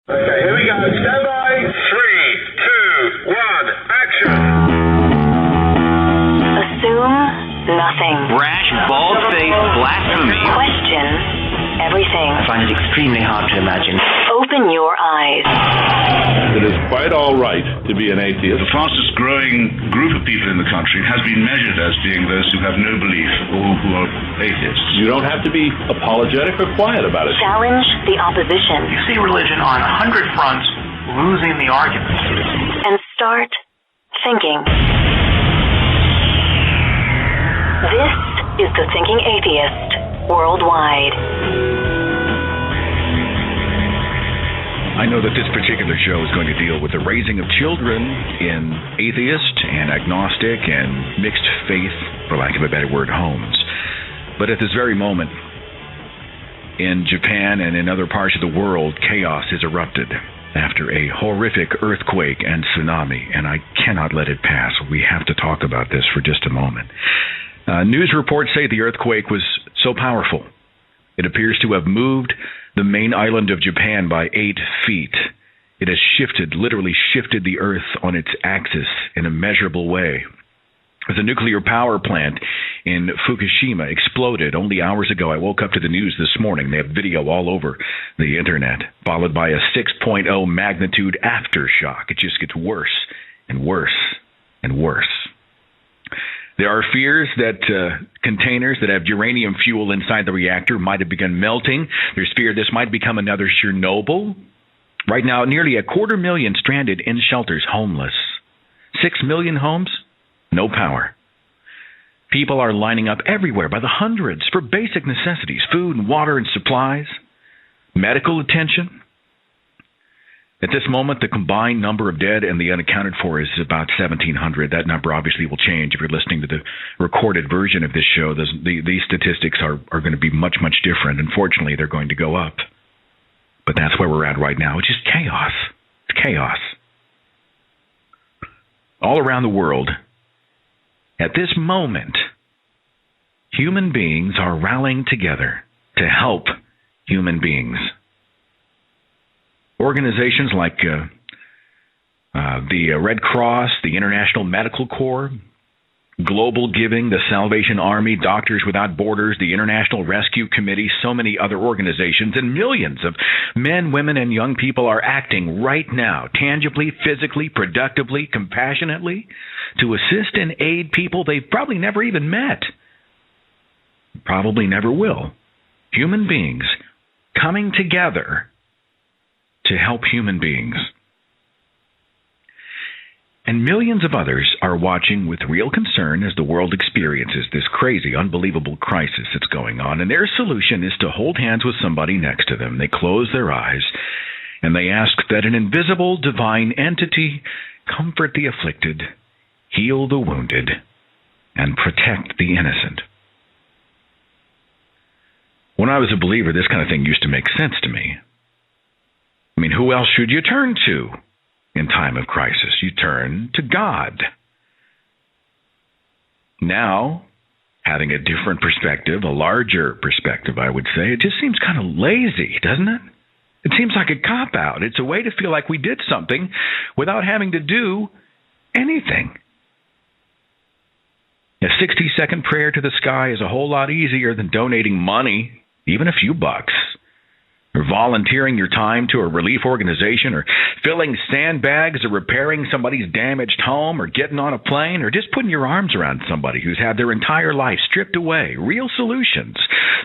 Okay, here we go. Stand by. 3, 2, 1, action. Assume nothing. Brash, bald-faced blasphemy. Question everything. I find it extremely hard to imagine. Open your eyes. It is quite all right to be an atheist. The fastest growing group of people in the country has been measured as being those who have no belief or who are atheists. You don't have to be apologetic or quiet about it. Challenge the opposition. You see religion on 100 fronts losing the argument. And start thinking. This is the Thinking Atheist worldwide. I know that this particular show is going to deal with the raising of children in atheist and agnostic and mixed faith, for lack of a better word, homes. But at this very moment, in Japan and in other parts of the world, chaos has erupted after a horrific earthquake and tsunami, and I cannot let it pass. We have to talk about this for just a moment. News reports say the earthquake was so powerful, it appears to have moved the main island of Japan by 8 feet. It has literally shifted the earth on its axis in a measurable way. As a nuclear power plant in Fukushima exploded only hours ago, I woke up to the news this morning. They have video all over the internet, followed by a 6.0 magnitude aftershock. It just gets worse and worse and worse. There are fears that containers that have uranium fuel inside the reactor might have begun melting. There's fear this might become another Chernobyl. Right now, nearly 250,000 stranded in shelters, homeless. 6 million homes, no power. People are lining up everywhere by the hundreds for basic necessities, food and water and supplies, medical attention. At this moment, the combined number of dead and the unaccounted for is about 1,700. That number obviously will change if you're listening to the recorded version of this show. These statistics are going to be much, much different. Unfortunately, they're going to go up. But that's where we're at right now. It's just chaos. It's chaos. All around the world, at this moment, human beings are rallying together to help human beings. Organizations like the Red Cross, the International Medical Corps, Global Giving, the Salvation Army, Doctors Without Borders, the International Rescue Committee, so many other organizations, and millions of men, women, and young people are acting right now, tangibly, physically, productively, compassionately, to assist and aid people they've probably never even met, probably never will. Human beings coming together to help human beings. And millions of others are watching with real concern as the world experiences this crazy, unbelievable crisis that's going on. And their solution is to hold hands with somebody next to them. They close their eyes and they ask that an invisible divine entity comfort the afflicted, heal the wounded, and protect the innocent. When I was a believer, this kind of thing used to make sense to me. I mean, who else should you turn to in time of crisis? You turn to God. Now, having a different perspective, a larger perspective, I would say, it just seems kind of lazy, doesn't it? It seems like a cop-out. It's a way to feel like we did something without having to do anything. A 60-second prayer to the sky is a whole lot easier than donating money, even a few bucks, or volunteering your time to a relief organization, or filling sandbags, or repairing somebody's damaged home, or getting on a plane, or just putting your arms around somebody who's had their entire life stripped away. Real solutions,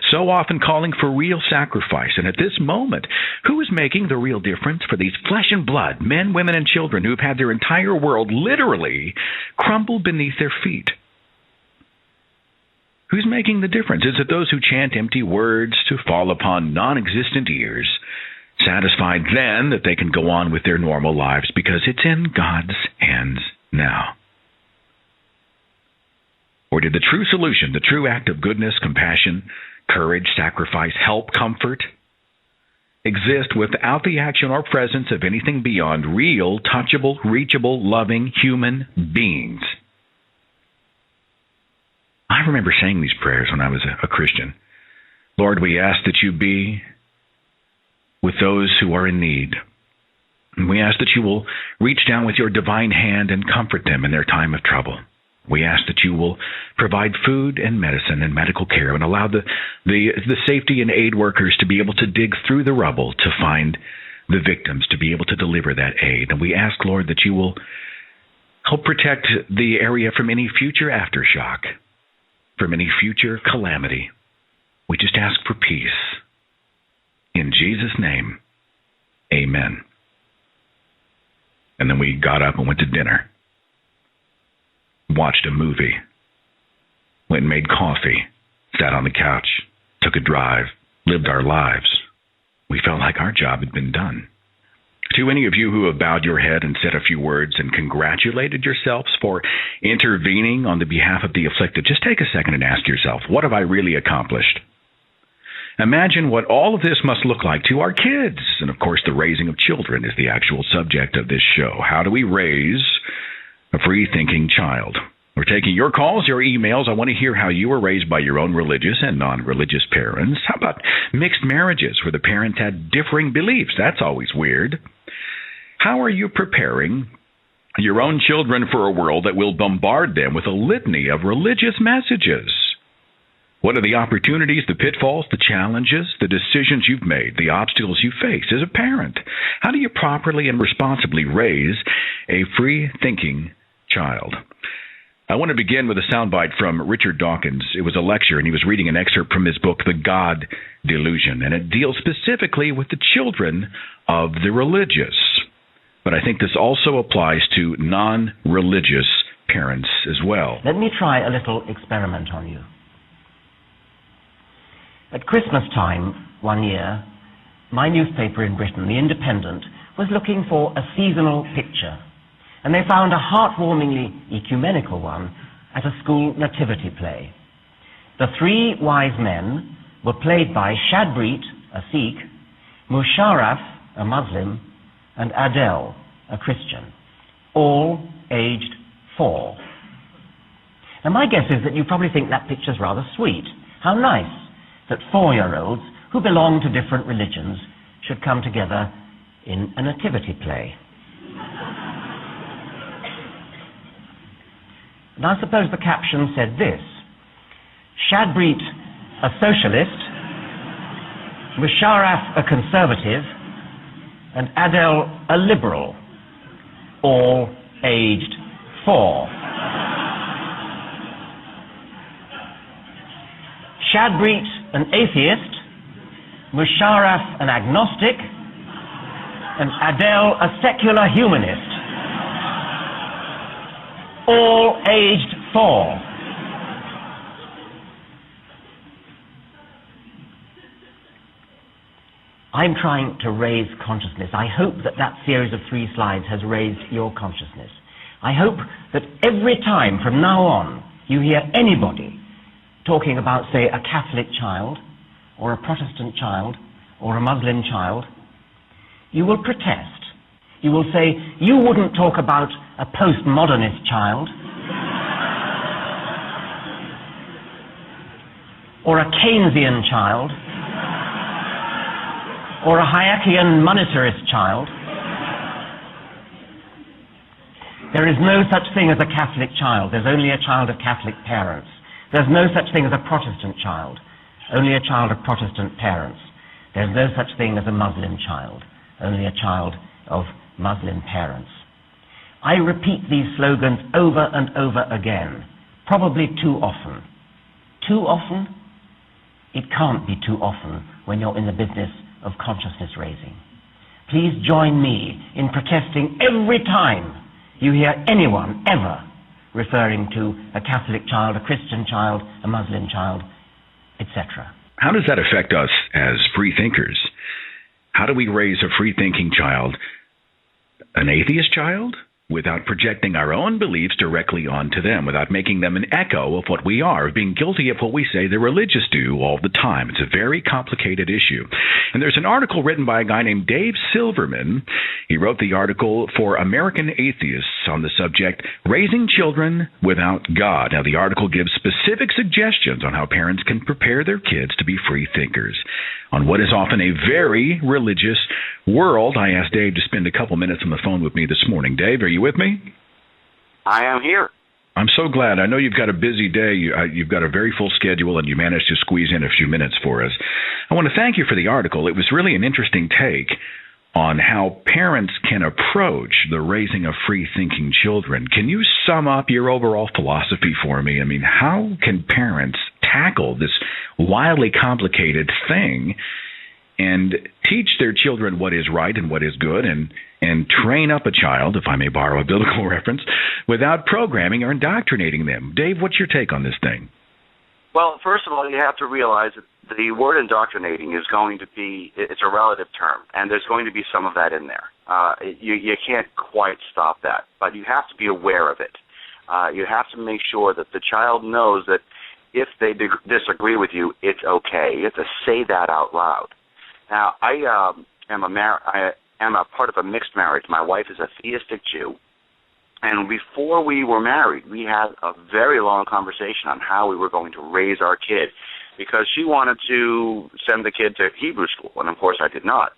so often calling for real sacrifice. And at this moment, who is making the real difference for these flesh and blood, men, women, and children who've had their entire world literally crumble beneath their feet? Who's making the difference? Is it those who chant empty words to fall upon non-existent ears, satisfied then that they can go on with their normal lives because it's in God's hands now? Or did the true solution, the true act of goodness, compassion, courage, sacrifice, help, comfort, exist without the action or presence of anything beyond real, touchable, reachable, loving human beings? I remember saying these prayers when I was a Christian. Lord, we ask that you be with those who are in need. And we ask that you will reach down with your divine hand and comfort them in their time of trouble. We ask that you will provide food and medicine and medical care and allow the safety and aid workers to be able to dig through the rubble to find the victims, to be able to deliver that aid. And we ask, Lord, that you will help protect the area from any future aftershock, from any future calamity. We just ask for peace. In Jesus' name, amen. And then we got up and went to dinner, watched a movie, went and made coffee, sat on the couch, took a drive, lived our lives. We felt like our job had been done. To any of you who have bowed your head and said a few words and congratulated yourselves for intervening on the behalf of the afflicted, just take a second and ask yourself, what have I really accomplished? Imagine what all of this must look like to our kids. And of course, the raising of children is the actual subject of this show. How do we raise a free-thinking child? We're taking your calls, your emails. I want to hear how you were raised by your own religious and non-religious parents. How about mixed marriages where the parents had differing beliefs? That's always weird. How are you preparing your own children for a world that will bombard them with a litany of religious messages? What are the opportunities, the pitfalls, the challenges, the decisions you've made, the obstacles you face as a parent? How do you properly and responsibly raise a free-thinking child? I want to begin with a soundbite from Richard Dawkins. It was a lecture, and he was reading an excerpt from his book, The God Delusion, and it deals specifically with the children of the religious. But I think this also applies to non-religious parents as well. Let me try a little experiment on you. At Christmas time one year, my newspaper in Britain, The Independent, was looking for a seasonal picture, and they found a heartwarmingly ecumenical one at a school nativity play. The three wise men were played by Shadbreet, a Sikh, Musharraf, a Muslim, and Adele, a Christian, all aged 4. Now my guess is that you probably think that picture's rather sweet. How nice that 4-year-olds who belong to different religions should come together in a nativity play. And I suppose the caption said this: Shadbreet, a socialist, Musharraf, a conservative, and Adele, a liberal, all aged 4. Shadbreet, an atheist, Musharraf, an agnostic, and Adele, a secular humanist, all aged 4. I'm trying to raise consciousness. I hope that that series of 3 slides has raised your consciousness. I hope that every time from now on you hear anybody talking about, say, a Catholic child, or a Protestant child, or a Muslim child, you will protest. You will say, you wouldn't talk about a postmodernist child, or a Keynesian child, or a Hayekian monetarist child. There is no such thing as a Catholic child. There's only a child of Catholic parents. There's no such thing as a Protestant child, only a child of Protestant parents. There's no such thing as a Muslim child, only a child of Muslim parents. I repeat these slogans over and over again, probably too often. Too often? It can't be too often when you're in the business of consciousness raising. Please join me in protesting every time you hear anyone ever referring to a Catholic child, a Christian child, a Muslim child, etc. How does that affect us as free thinkers? How do we raise a free-thinking child? An atheist child? Without projecting our own beliefs directly onto them, without making them an echo of what we are, being guilty of what we say the religious do all the time. It's a very complicated issue. And there's an article written by a guy named Dave Silverman. He wrote the article for American Atheists, on the subject, Raising Children Without God. Now, the article gives specific suggestions on how parents can prepare their kids to be free thinkers. On what is often a very religious world, I asked Dave to spend a couple minutes on the phone with me this morning. Dave, are you with me? I am here. I'm so glad. I know you've got a busy day. You've got a very full schedule, and you managed to squeeze in a few minutes for us. I want to thank you for the article. It was really an interesting take on how parents can approach the raising of free-thinking children. Can you sum up your overall philosophy for me? I mean, how can parents tackle this wildly complicated thing and teach their children what is right and what is good and train up a child, if I may borrow a biblical reference, without programming or indoctrinating them? Dave, what's your take on this thing? Well, first of all, you have to realize that the word indoctrinating is going to be, it's a relative term, and there's going to be some of that in there. You can't quite stop that, but you have to be aware of it. You have to make sure that the child knows that if they disagree with you, it's okay. You have to say that out loud. Now, I am a part of a mixed marriage. My wife is a theistic Jew. And before we were married, we had a very long conversation on how we were going to raise our kid, because she wanted to send the kid to Hebrew school, and of course I did not.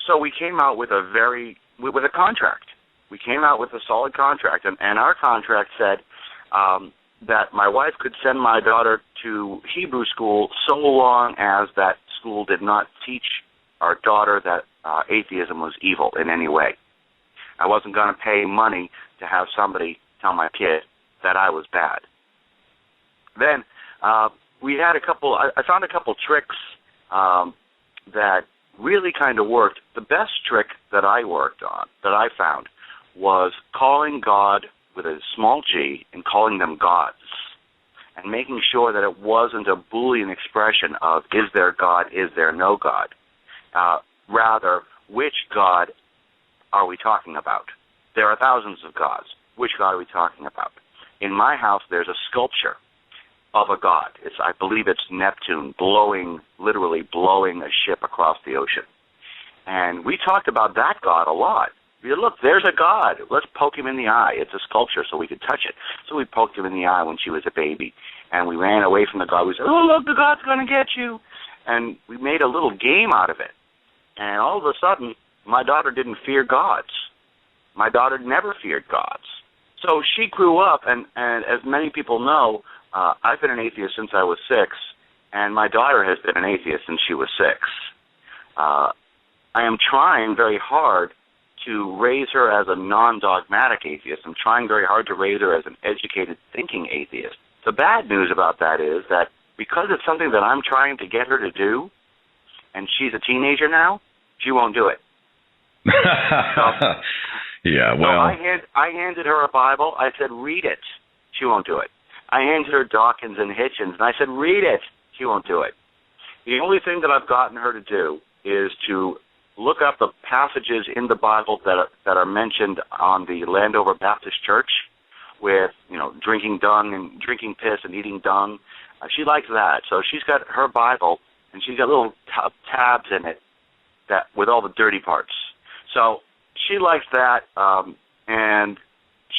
So we came out with a contract. We came out with a solid contract, and our contract said that my wife could send my daughter to Hebrew school so long as that school did not teach our daughter that atheism was evil in any way. I wasn't going to pay money to have somebody tell my kid that I was bad. Then we had I found a couple tricks that really kind of worked. The best trick that I found, was calling God with a small g and calling them gods, and making sure that it wasn't a Boolean expression of is there God, is there no God. Rather, which God are we talking about? There are thousands of gods. Which God are we talking about? In my house, there's a sculpture of a god. I believe it's Neptune literally blowing a ship across the ocean. And we talked about that God a lot. Look, there's a God. Let's poke him in the eye. It's a sculpture, so we could touch it. So we poked him in the eye when she was a baby. And we ran away from the God. We said, oh, look, the God's going to get you. And we made a little game out of it. And all of a sudden, my daughter didn't fear gods. My daughter never feared gods. So she grew up, and as many people know, I've been an atheist since I was 6, and my daughter has been an atheist since she was 6. I am trying very hard to raise her as a non-dogmatic atheist. I'm trying very hard to raise her as an educated, thinking atheist. The bad news about that is that because it's something that I'm trying to get her to do, and she's a teenager now, she won't do it. Yeah, well. So I handed her a Bible. I said, read it. She won't do it. I handed her Dawkins and Hitchens, and I said, read it. She won't do it. The only thing that I've gotten her to do is to look up the passages in the Bible that are mentioned on the Landover Baptist Church with, drinking dung and drinking piss and eating dung. She likes that. So she's got her Bible, and she's got little tabs in it with all the dirty parts. So she likes that, and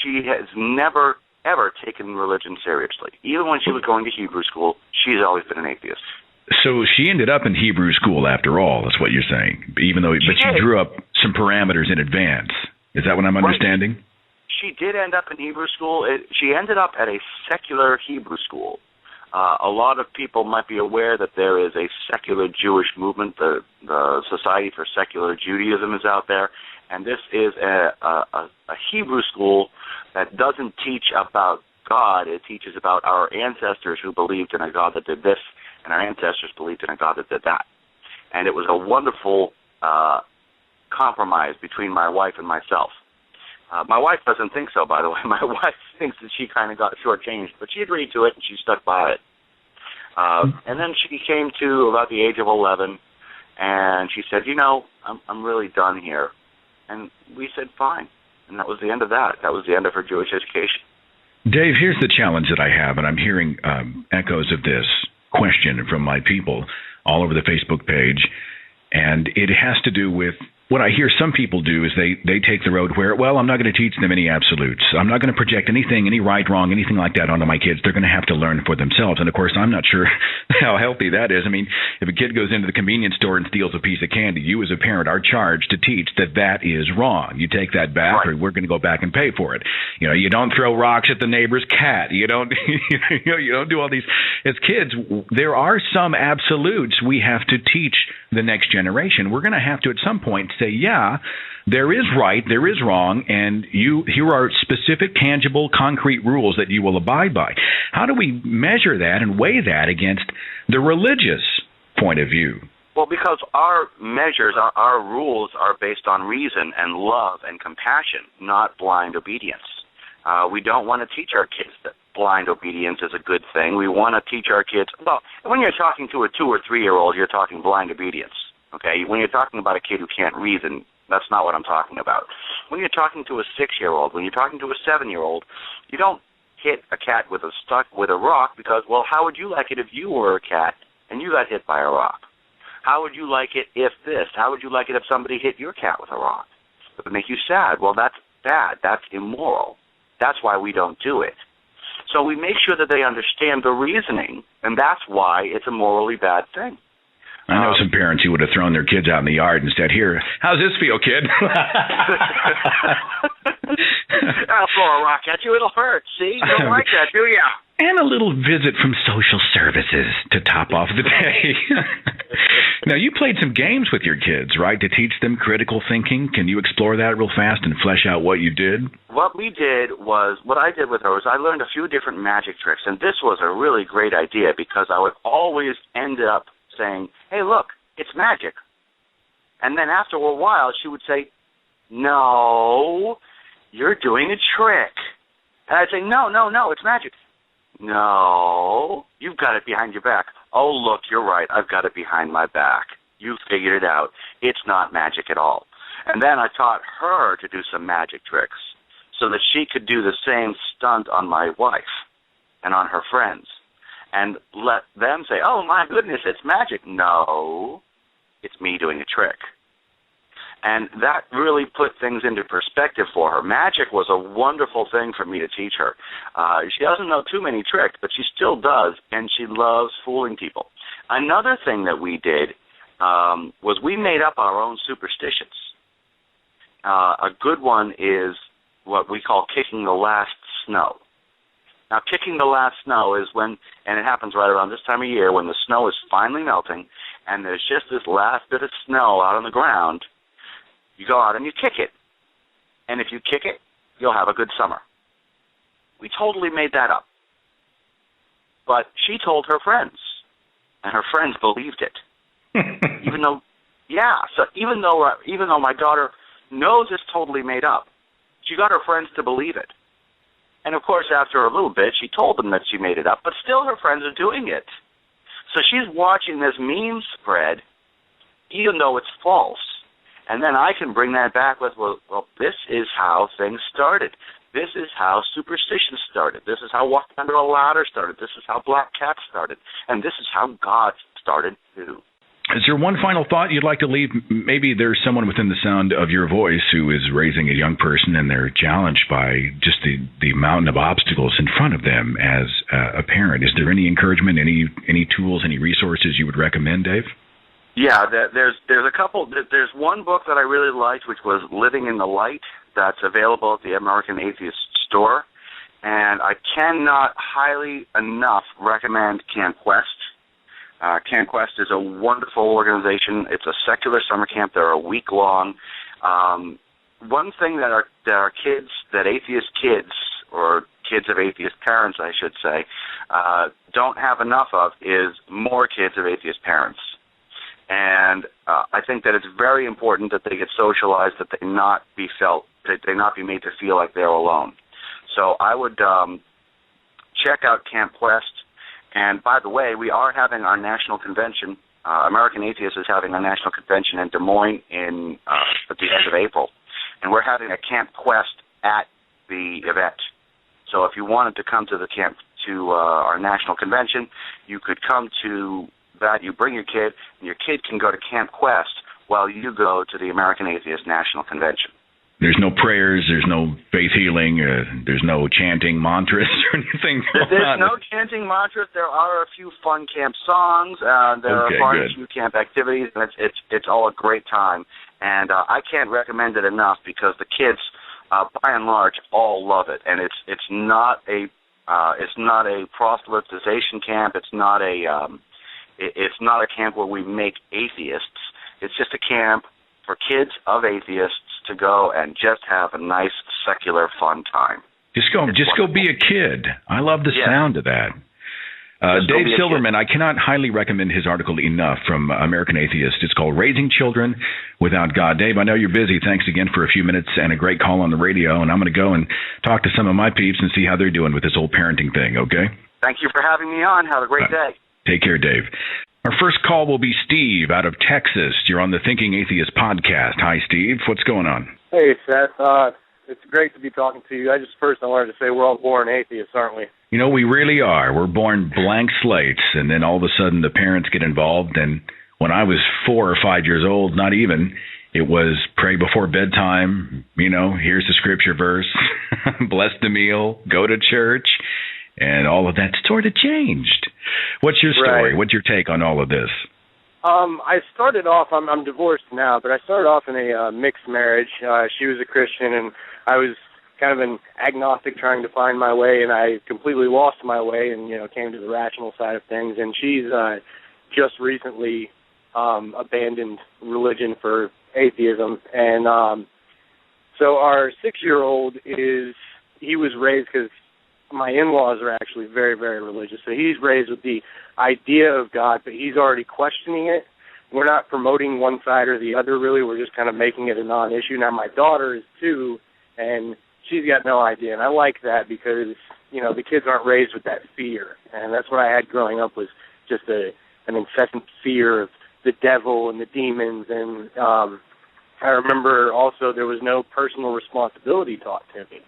she has never, ever taken religion seriously. Even when she was going to Hebrew school, she's always been an atheist. So she ended up in Hebrew school after all, is what you're saying, but she drew up some parameters in advance. Is that what I'm understanding? Right. She did end up in Hebrew school. She ended up at a secular Hebrew school. A lot of people might be aware that there is a secular Jewish movement. The Society for Secular Judaism is out there, and this is a Hebrew school that doesn't teach about God. It teaches about our ancestors who believed in a God that did this, and our ancestors believed in a God that did that. And it was a wonderful compromise between my wife and myself. My wife doesn't think so, by the way. My wife thinks that she kind of got shortchanged, but she agreed to it, and she stuck by it. And then she came to about the age of 11, and she said, I'm really done here. And we said, fine. And that was the end of that. That was the end of her Jewish education. Dave, here's the challenge that I have, and I'm hearing echoes of this question from my people all over the Facebook page, and it has to do with what I hear some people do is they take the road where, well, I'm not going to teach them any absolutes. I'm not going to project anything, any right, wrong, anything like that onto my kids. They're going to have to learn for themselves. And, of course, I'm not sure how healthy that is. I mean, if a kid goes into the convenience store and steals a piece of candy, you as a parent are charged to teach that is wrong. You take that back, or we're going to go back and pay for it. You know, you don't throw rocks at the neighbor's cat. You don't you don't do all these. As kids, there are some absolutes we have to teach the next generation. We're going to have to at some point say, yeah, there is right, there is wrong, and here are specific, tangible, concrete rules that you will abide by. How do we measure that and weigh that against the religious point of view? Well, because our measures, our rules are based on reason and love and compassion, not blind obedience. We don't want to teach our kids that blind obedience is a good thing. We want to teach our kids, well, when you're talking to a 2 or 3-year-old, you're talking blind obedience, okay? When you're talking about a kid who can't reason, that's not what I'm talking about. When you're talking to a 6-year-old, when you're talking to a 7-year-old, you don't hit a cat with a rock because, well, how would you like it if you were a cat and you got hit by a rock? How would you like it if this? How would you like it if somebody hit your cat with a rock? It would make you sad. Well, that's bad. That's immoral. That's why we don't do it. So we make sure that they understand the reasoning, and that's why it's a morally bad thing. I know some parents who would have thrown their kids out in the yard and said, here, how's this feel, kid? I'll throw a rock at you. It'll hurt. See? You don't like that, do ya? And a little visit from social services to top off the day. Now, you played some games with your kids, right, to teach them critical thinking. Can you explore that real fast and flesh out what you did? What I did with her was I learned a few different magic tricks, and this was a really great idea because I would always end up saying, hey, look, it's magic. And then after a while, she would say, no, you're doing a trick. And I'd say, no, it's magic. No, you've got it behind your back. Oh, look, you're right. I've got it behind my back. You figured it out. It's not magic at all. And then I taught her to do some magic tricks so that she could do the same stunt on my wife and on her friends and let them say, oh, my goodness, it's magic. No, it's me doing a trick. And that really put things into perspective for her. Magic was a wonderful thing for me to teach her. She doesn't know too many tricks, but she still does, and she loves fooling people. Another thing that we did was we made up our own superstitions. A good one is what we call kicking the last snow. Now, kicking the last snow is when, and it happens right around this time of year, when the snow is finally melting, and there's just this last bit of snow out on the ground. You go out and you kick it. And if you kick it, you'll have a good summer. We totally made that up. But she told her friends, and her friends believed it. even though my daughter knows it's totally made up, she got her friends to believe it. And of course, after a little bit, she told them that she made it up, but still her friends are doing it. So she's watching this meme spread, even though it's false. And then I can bring that back with, well, this is how things started. This is how superstition started. This is how walking under a ladder started. This is how black cats started. And this is how God started too. Is there one final thought you'd like to leave? Maybe there's someone within the sound of your voice who is raising a young person and they're challenged by just the mountain of obstacles in front of them as a parent. Is there any encouragement, any tools, any resources you would recommend, Dave? Yeah, there's a couple. There's one book that I really liked, which was Living in the Light, that's available at the American Atheist store. And I cannot highly enough recommend Camp Quest. Camp Quest is a wonderful organization. It's a secular summer camp. They're a week long. One thing that our kids, that atheist kids, or kids of atheist parents, I should say, don't have enough of is more kids of atheist parents. And I think that it's very important that they get socialized, that they not be made to feel like they're alone. So I would check out Camp Quest. And by the way, we are having our national convention. American Atheist is having a national convention in Des Moines at the end of April. And we're having a Camp Quest at the event. So if you wanted to come to our national convention, you could come to that. You bring your kid, and your kid can go to Camp Quest, while you go to the American Atheist National Convention. There's no prayers, there's no faith healing, there's no chanting mantras or anything. There's no chanting mantras. There are a few fun camp songs. There are a few camp activities, and it's all a great time. And I can't recommend it enough because the kids, by and large, all love it. And it's not a proselytization camp. It's not a camp where we make atheists. It's just a camp for kids of atheists to go and just have a nice, secular, fun time. Just go be a kid. I love the sound of that. Dave Silverman, I cannot highly recommend his article enough from American Atheist. It's called Raising Children Without God. Dave, I know you're busy. Thanks again for a few minutes and a great call on the radio. And I'm going to go and talk to some of my peeps and see how they're doing with this whole parenting thing, okay? Thank you for having me on. Have a great day. Take care, Dave. Our first call will be Steve out of Texas. You're on the Thinking Atheist podcast. Hi, Steve. What's going on? Hey, Seth. It's great to be talking to you. I wanted to say we're all born atheists, aren't we? You know, we really are. We're born blank slates, and then all of a sudden the parents get involved. And when I was 4 or 5 years old, not even, it was pray before bedtime. You know, here's the scripture verse, bless the meal, go to church. And all of that sort of changed. What's your story? Right. What's your take on all of this? I started off, I'm divorced now, but I started off in a mixed marriage. She was a Christian, and I was kind of an agnostic trying to find my way, and I completely lost my way and, came to the rational side of things. And she's just recently abandoned religion for atheism. And so our 6-year-old he was raised because my in-laws are actually very, very religious. So he's raised with the idea of God, but he's already questioning it. We're not promoting one side or the other, really. We're just kind of making it a non-issue. Now, my daughter is 2, and she's got no idea. And I like that because, the kids aren't raised with that fear. And that's what I had growing up, was just an incessant fear of the devil and the demons. And I remember also there was no personal responsibility taught to me.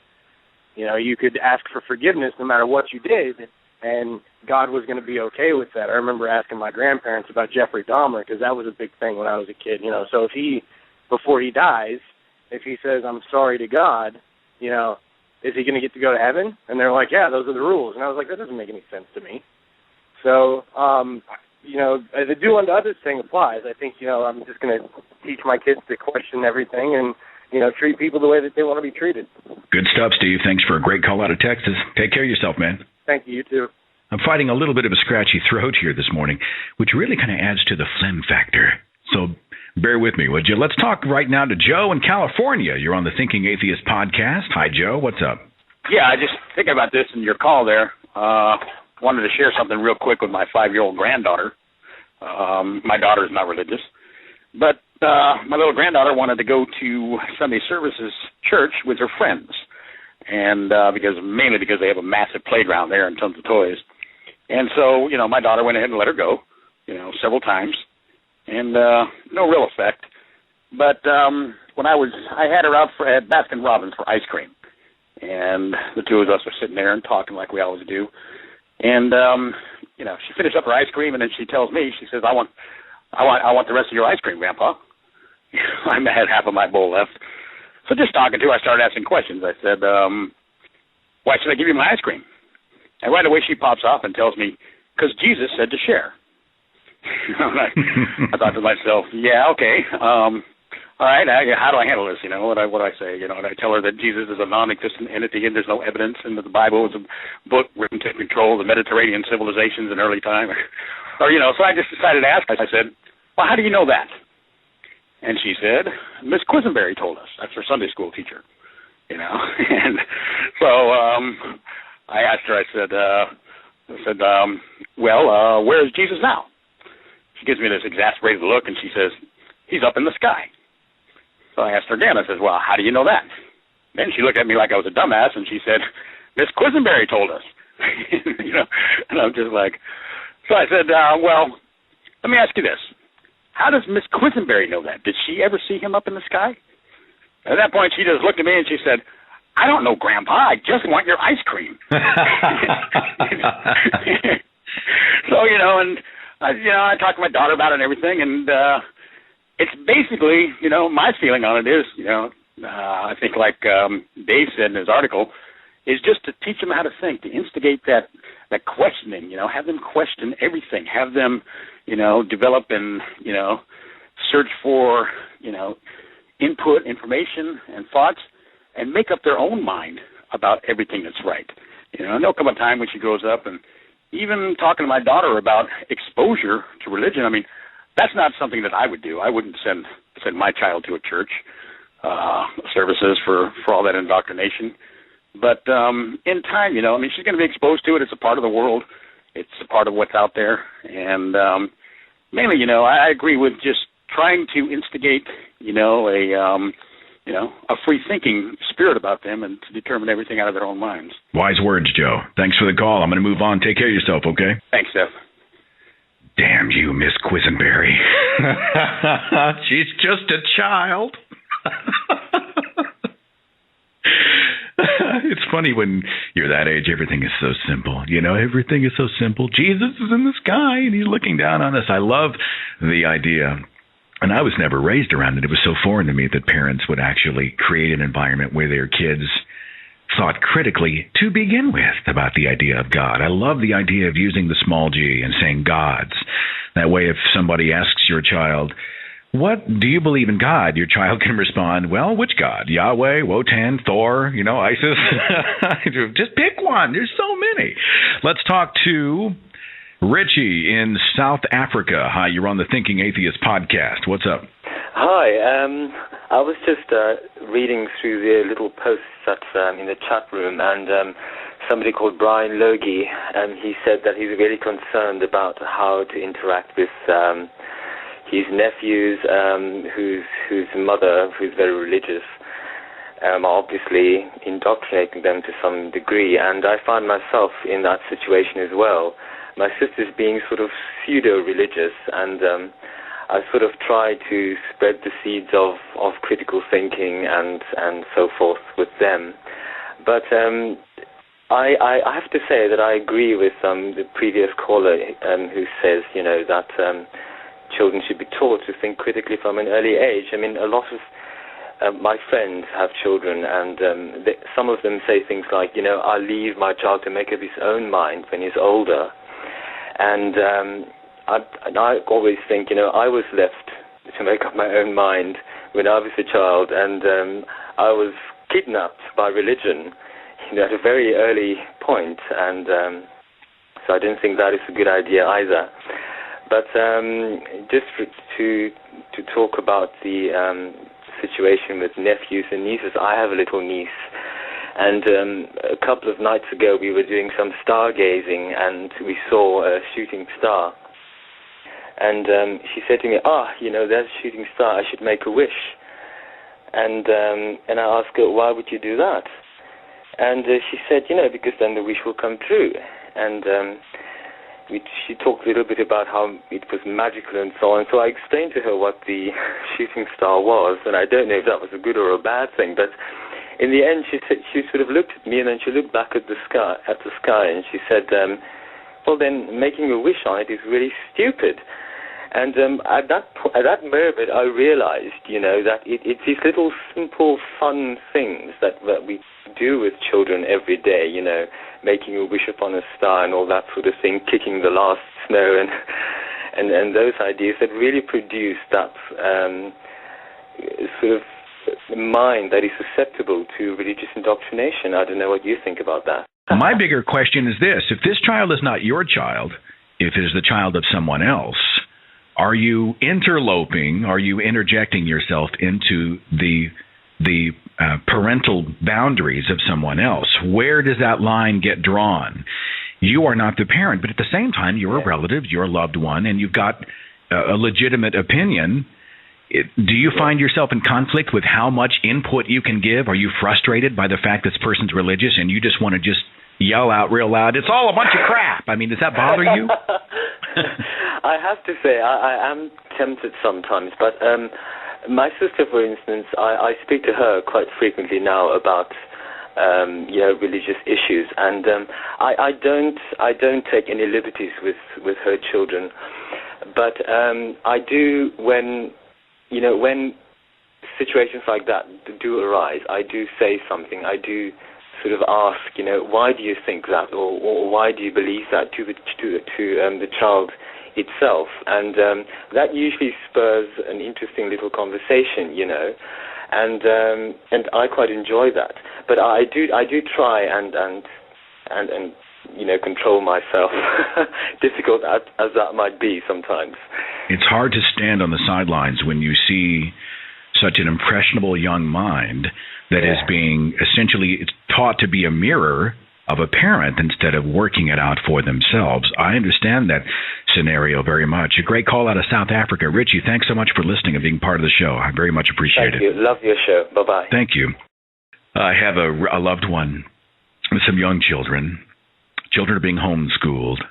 You could ask for forgiveness no matter what you did, and God was going to be okay with that. I remember asking my grandparents about Jeffrey Dahmer because that was a big thing when I was a kid. So if before he dies, if he says, "I'm sorry to God," is he going to get to go to heaven? And they're like, "Yeah, those are the rules." And I was like, that doesn't make any sense to me. So, the do unto others thing applies. I think, I'm just going to teach my kids to question everything and, treat people the way that they want to be treated. Good stuff, Steve. Thanks for a great call out of Texas. Take care of yourself, man. Thank you. You too. I'm fighting a little bit of a scratchy throat here this morning, which really kind of adds to the phlegm factor. So bear with me, would you? Let's talk right now to Joe in California. You're on the Thinking Atheist podcast. Hi, Joe. What's up? Yeah, I just thinking about this in your call there. Wanted to share something real quick with my 5-year-old granddaughter. My daughter's not religious, but my little granddaughter wanted to go to Sunday services church with her friends, and mainly because they have a massive playground there and tons of toys. And so, my daughter went ahead and let her go, several times, and no real effect. But when I had her out at Baskin Robbins for ice cream, and the two of us were sitting there and talking like we always do. And she finished up her ice cream, and then she tells me, she says, I want the rest of your ice cream, Grandpa. I had half of my bowl left. So just talking to her, I started asking questions. I said, why should I give you my ice cream? And right away she pops off and tells me, because Jesus said to share. I thought to myself, yeah, okay. All right, how do I handle this? What do I say? And I tell her that Jesus is a non-existent entity and there's no evidence, and that the Bible is a book written to control the Mediterranean civilizations in early time. So I just decided to ask. I said, well, how do you know that? And she said, Miss Quisenberry told us. That's her Sunday school teacher. And so I asked her, I said, well, where is Jesus now? She gives me this exasperated look, and she says, he's up in the sky. So I asked her again. I said, well, how do you know that? Then she looked at me like I was a dumbass, and she said, Miss Quisenberry told us. And I'm just like, so I said, well, let me ask you this. How does Miss Quisenberry know that? Did she ever see him up in the sky? At that point, she just looked at me and she said, I don't know, Grandpa. I just want your ice cream. So, and I talked to my daughter about it and everything, and it's basically, my feeling on it is, I think like Dave said in his article, is just to teach them how to think, to instigate that questioning, have them question everything, have them, develop and, search for, input, information, and thoughts, and make up their own mind about everything that's right. And there'll come a time when she grows up, and even talking to my daughter about exposure to religion, I mean, that's not something that I would do. I wouldn't send my child to a church services for all that indoctrination. But in time, she's going to be exposed to it. It's a part of the world. It's a part of what's out there. And mainly, I agree with just trying to instigate, a free-thinking spirit about them and to determine everything out of their own minds. Wise words, Joe. Thanks for the call. I'm going to move on. Take care of yourself, okay? Thanks, Steph. Damn you, Miss Quisenberry. She's just a child. It's funny when you're that age, everything is so simple. Everything is so simple. Jesus is in the sky and he's looking down on us. I love the idea. And I was never raised around it. It was so foreign to me that parents would actually create an environment where their kids thought critically to begin with about the idea of God. I love the idea of using the small g and saying gods. That way, if somebody asks your child, what do you believe in God? Your child can respond, well, which God? Yahweh, Wotan, Thor, ISIS? Just pick one. There's so many. Let's talk to Richie in South Africa. Hi, you're on the Thinking Atheist podcast. What's up? Hi. I was just reading through the little posts in the chat room, and somebody called Brian Logie, he said that he's really concerned about how to interact with his nephews, whose mother, who's very religious, obviously indoctrinating them to some degree. And I find myself in that situation as well. My sister's being sort of pseudo-religious, and I sort of try to spread the seeds of critical thinking and so forth with them. But I have to say that I agree with the previous caller who says, that children should be taught to think critically from an early age. I mean, a lot of my friends have children, and some of them say things like, I'll leave my child to make up his own mind when he's older. And I always think, I was left to make up my own mind when I was a child, and I was kidnapped by religion, at a very early point, and so I don't think that is a good idea either. But just to talk about the situation with nephews and nieces, I have a little niece. And a couple of nights ago, we were doing some stargazing, and we saw a shooting star. And she said to me, there's a shooting star, I should make a wish. And I asked her, why would you do that? And she said, because then the wish will come true. And she talked a little bit about how it was magical and so on. So I explained to her what the shooting star was, and I don't know if that was a good or a bad thing, but in the end, she sort of looked at me, and then she looked back at the sky, and she said, well, then making a wish on it is really stupid. And at that moment, I realized, that it's these little simple, fun things that we do with children every day, making a wish upon a star and all that sort of thing, kicking the last snow and those ideas that really produce that sort of mind that is susceptible to religious indoctrination. I don't know what you think about that. My bigger question is this. If this child is not your child, if it is the child of someone else, are you interloping, are you interjecting yourself into the parental boundaries of someone else? Where does that line get drawn? You are not the parent, but at the same time, you're a relative, you're a loved one, and you've got a legitimate opinion. Do you find yourself in conflict with how much input you can give? Are you frustrated by the fact this person's religious and you just want to just yell out real loud, it's all a bunch of crap? I mean, does that bother you? I have to say, I am tempted sometimes, but my sister, for instance, I speak to her quite frequently now about religious issues, and I don't take any liberties with her children, but I do when when situations like that do arise, I do say something. I do sort of ask, why do you think that, or why do you believe that to the child itself, and that usually spurs an interesting little conversation, and I quite enjoy that. But I do try and control myself, difficult as that might be sometimes. It's hard to stand on the sidelines when you see such an impressionable young mind that is being essentially taught to be a mirror of a parent instead of working it out for themselves. I understand that scenario very much. A great call out of South Africa. Richie, thanks so much for listening and being part of the show. I very much appreciate it. Thank you. Love your show. Bye-bye. Thank you. I have a loved one with some young children. Children are being homeschooled.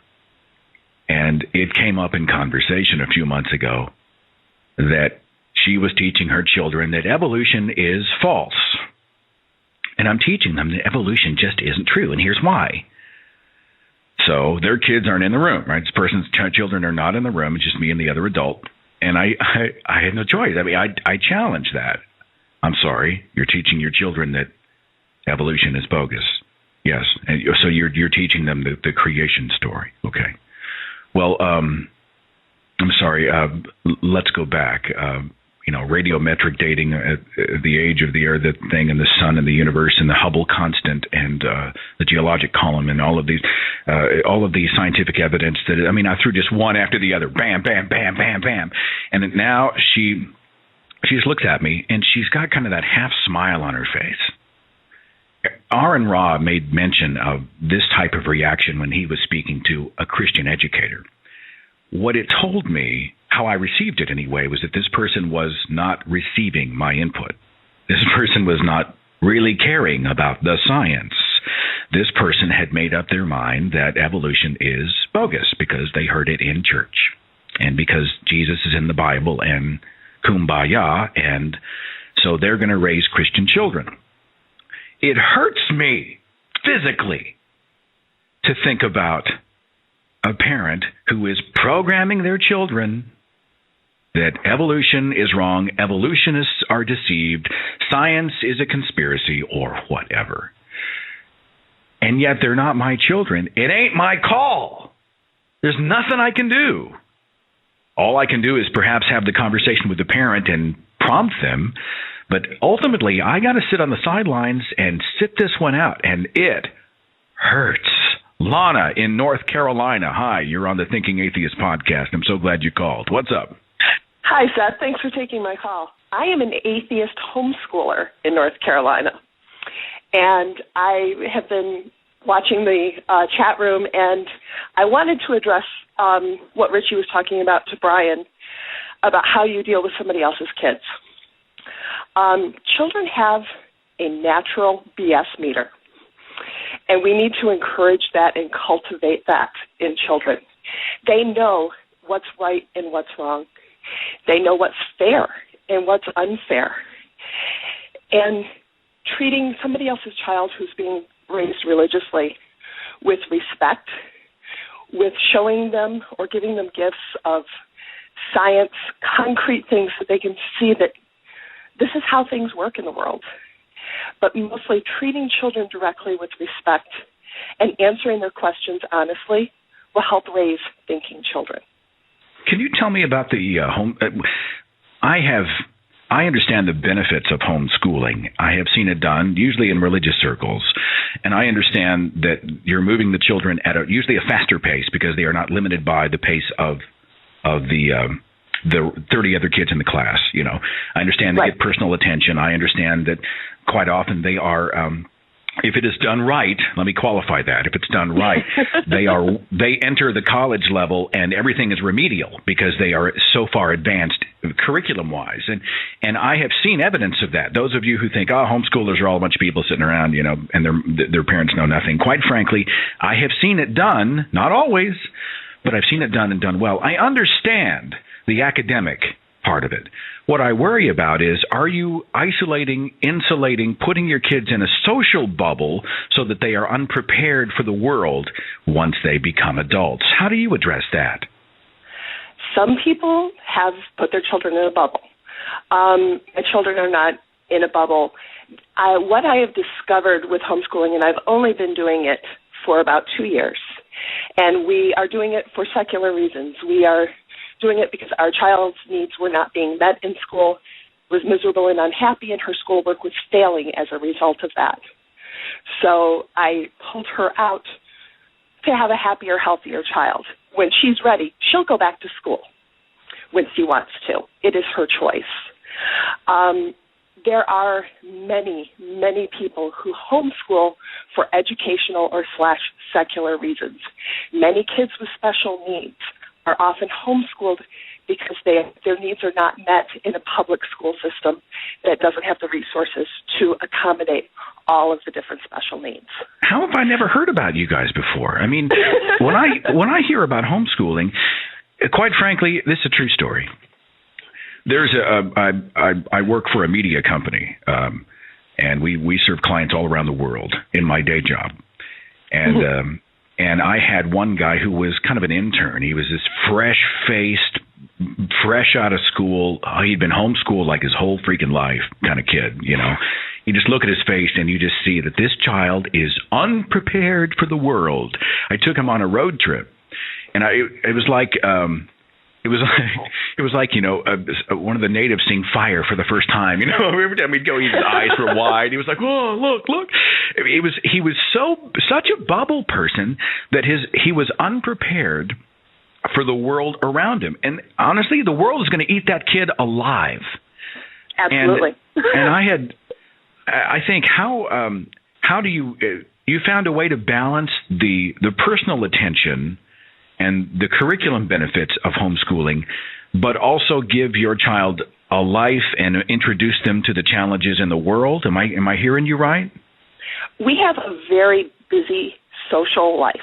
And it came up in conversation a few months ago that she was teaching her children that evolution is false. And I'm teaching them that evolution just isn't true, and here's why. So their kids aren't in the room, right? This person's children are not in the room. It's just me and the other adult. And I had no choice. I mean, I challenge that. I'm sorry, you're teaching your children that evolution is bogus. Yes, and so you're teaching them the creation story. Okay. Well, I'm sorry. Let's go back. Radiometric dating, the age of the Earth, thing, and the sun and the universe, and the Hubble constant, and the geologic column, and all of these scientific evidence that, I threw just one after the other, bam, bam, bam, bam, bam, and now she just looks at me, and she's got kind of that half smile on her face. Aaron Ra made mention of this type of reaction when he was speaking to a Christian educator. What it told me, how I received it anyway, was that this person was not receiving my input. This person was not really caring about the science. This person had made up their mind that evolution is bogus because they heard it in church and because Jesus is in the Bible and kumbaya, and so they're going to raise Christian children. It hurts me physically to think about a parent who is programming their children that evolution is wrong, evolutionists are deceived, science is a conspiracy, or whatever. And yet they're not my children. It ain't my call. There's nothing I can do. All I can do is perhaps have the conversation with the parent and prompt them, but ultimately I got to sit on the sidelines and sit this one out, and it hurts. Lana in North Carolina. Hi, you're on the Thinking Atheist podcast. I'm so glad you called. What's up? Hi, Seth. Thanks for taking my call. I am an atheist homeschooler in North Carolina, and I have been watching the chat room, and I wanted to address what Richie was talking about to Brian about how you deal with somebody else's kids. Children have a natural BS meter. And we need to encourage that and cultivate that in children. They know what's right and what's wrong. They know what's fair and what's unfair. And treating somebody else's child who's being raised religiously with respect, with showing them or giving them gifts of science, concrete things that they can see that this is how things work in the world. But mostly treating children directly with respect and answering their questions honestly will help raise thinking children. Can you tell me about the home? I understand the benefits of homeschooling. I have seen it done, usually in religious circles, and I understand that you're moving the children at usually a faster pace because they are not limited by the pace of the 30 other kids in the class. I understand they get personal attention. I understand that quite often they are, if it is done right, let me qualify that. If it's done right, they enter the college level and everything is remedial because they are so far advanced curriculum-wise. And I have seen evidence of that. Those of you who think, homeschoolers are all a bunch of people sitting around, and their parents know nothing. Quite frankly, I have seen it done, not always, but I've seen it done and done well. I understand the academic part of it. What I worry about is, are you isolating, insulating, putting your kids in a social bubble so that they are unprepared for the world once they become adults? How do you address that? Some people have put their children in a bubble. My children are not in a bubble. What I have discovered with homeschooling, and I've only been doing it for about 2 years, and we are doing it for secular reasons. We are doing it because our child's needs were not being met in school, was miserable and unhappy, and her schoolwork was failing as a result of that. So I pulled her out to have a happier, healthier child. When she's ready, she'll go back to school when she wants to. It is her choice. There are many, many people who homeschool for educational or / secular reasons. Many kids with special needs are often homeschooled because their needs are not met in a public school system that doesn't have the resources to accommodate all of the different special needs. How have I never heard about you guys before? I mean, when I hear about homeschooling, quite frankly, this is a true story. There's I work for a media company, and we serve clients all around the world in my day job, and I had one guy who was kind of an intern. He was this fresh-faced, fresh out of school. He'd been homeschooled like his whole freaking life kind of kid, you know. You just look at his face and you just see that this child is unprepared for the world. I took him on a road trip, and it was like you know, one of the natives seeing fire for the first time. You know, every time we'd go, his eyes were wide. He was like, "Oh, look!" He was such a bubble person that he was unprepared for the world around him. And honestly, the world is going to eat that kid alive. Absolutely. And I think how do you found a way to balance the personal attention and the curriculum benefits of homeschooling, but also give your child a life and introduce them to the challenges in the world? Am I hearing you right? We have a very busy social life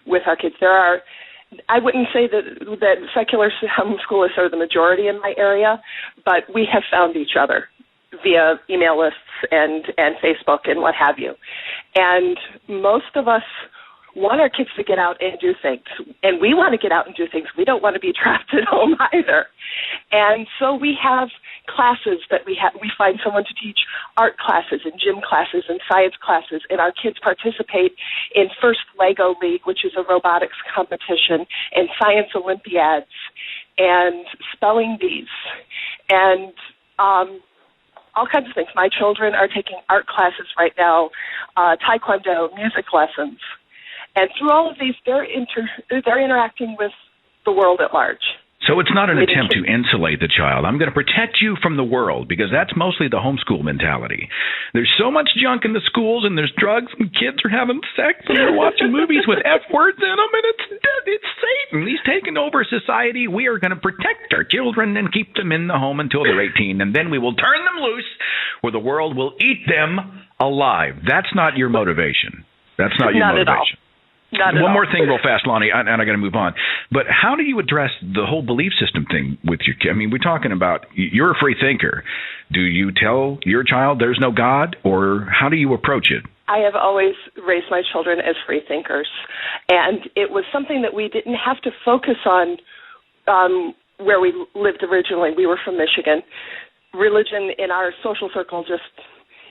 with our kids. I wouldn't say that secular homeschoolers are the majority in my area, but we have found each other via email lists and Facebook and what have you. And most of us want our kids to get out and do things, and we want to get out and do things. We don't want to be trapped at home either. And so we have classes that we find someone to teach art classes and gym classes and science classes, and our kids participate in First Lego League, which is a robotics competition, and science Olympiads, and spelling bees, and all kinds of things. My children are taking art classes right now, taekwondo, music lessons. And through all of these, they're interacting with the world at large. So it's not an attempt to insulate the child. I'm going to protect you from the world, because that's mostly the homeschool mentality. There's so much junk in the schools, and there's drugs, and kids are having sex, and they're watching movies with F words in them, and it's Satan. He's taken over society. We are going to protect our children and keep them in the home until they're 18, and then we will turn them loose where the world will eat them alive. That's not your motivation. That's not your motivation. One more thing real fast, Lonnie, and I got to move on. But how do you address the whole belief system thing with your kid? I mean, we're talking about, you're a free thinker. Do you tell your child there's no God, or how do you approach it? I have always raised my children as free thinkers, and it was something that we didn't have to focus on where we lived originally. We were from Michigan. Religion in our social circle just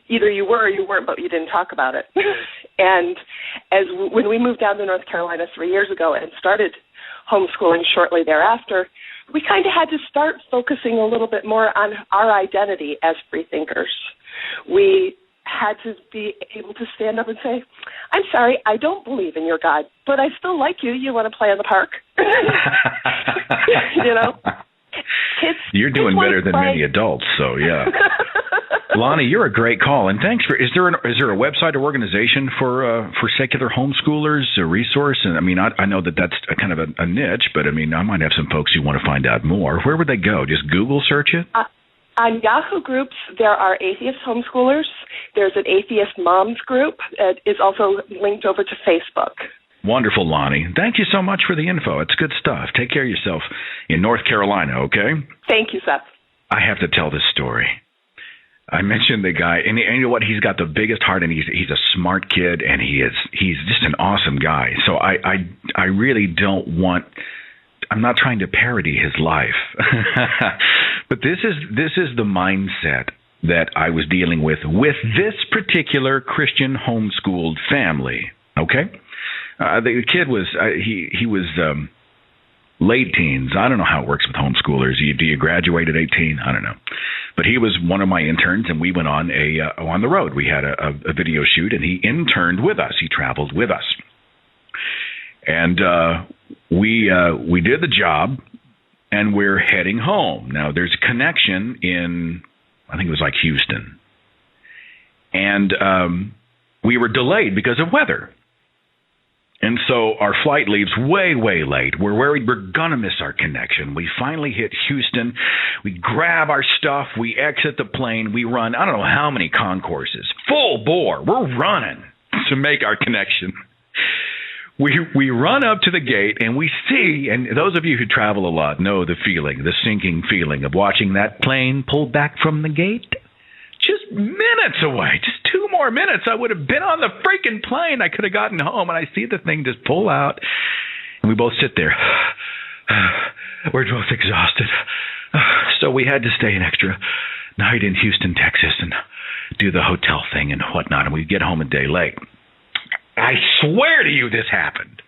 either you were or you weren't, but you didn't talk about it. And when we moved down to North Carolina 3 years ago and started homeschooling shortly thereafter, we kind of had to start focusing a little bit more on our identity as free thinkers. We had to be able to stand up and say, "I'm sorry, I don't believe in your God, but I still like you. You want to play in the park?" You know? You're doing better than many adults, so yeah. Lonnie, you're a great call, and thanks for. Is there a website or organization for secular homeschoolers, a resource? And I mean, I know that's a kind of a niche, but I mean, I might have some folks who want to find out more. Where would they go? Just Google search it. On Yahoo groups, there are atheist homeschoolers. There's an atheist moms group. It is also linked over to Facebook. Wonderful, Lonnie. Thank you so much for the info. It's good stuff. Take care of yourself in North Carolina, okay? Thank you, Seth. I have to tell this story. I mentioned the guy, and you know what? He's got the biggest heart, and he's a smart kid, and he's just an awesome guy. So I really don't want I'm not trying to parody his life. But this is the mindset that I was dealing with this particular Christian homeschooled family. Okay? The kid was, he was late teens. I don't know how it works with homeschoolers. Do you graduate at 18? I don't know. But he was one of my interns, and we went on on the road. We had a video shoot, and he interned with us. He traveled with us. And we did the job, and we're heading home. Now, there's a connection in, I think it was like Houston. And we were delayed because of weather. And so our flight leaves way, way late. We're worried we're going to miss our connection. We finally hit Houston. We grab our stuff. We exit the plane. We run, I don't know how many concourses. Full bore. We're running to make our connection. We run up to the gate, and we see, and those of you who travel a lot know the feeling, the sinking feeling of watching that plane pull back from the gate. Just minutes away, just 2 more minutes, I would have been on the freaking plane. I could have gotten home, and I see the thing just pull out, and we both sit there. We're both exhausted. So we had to stay an extra night in Houston, Texas, and do the hotel thing and whatnot, and we get home a day late. I swear to you this happened.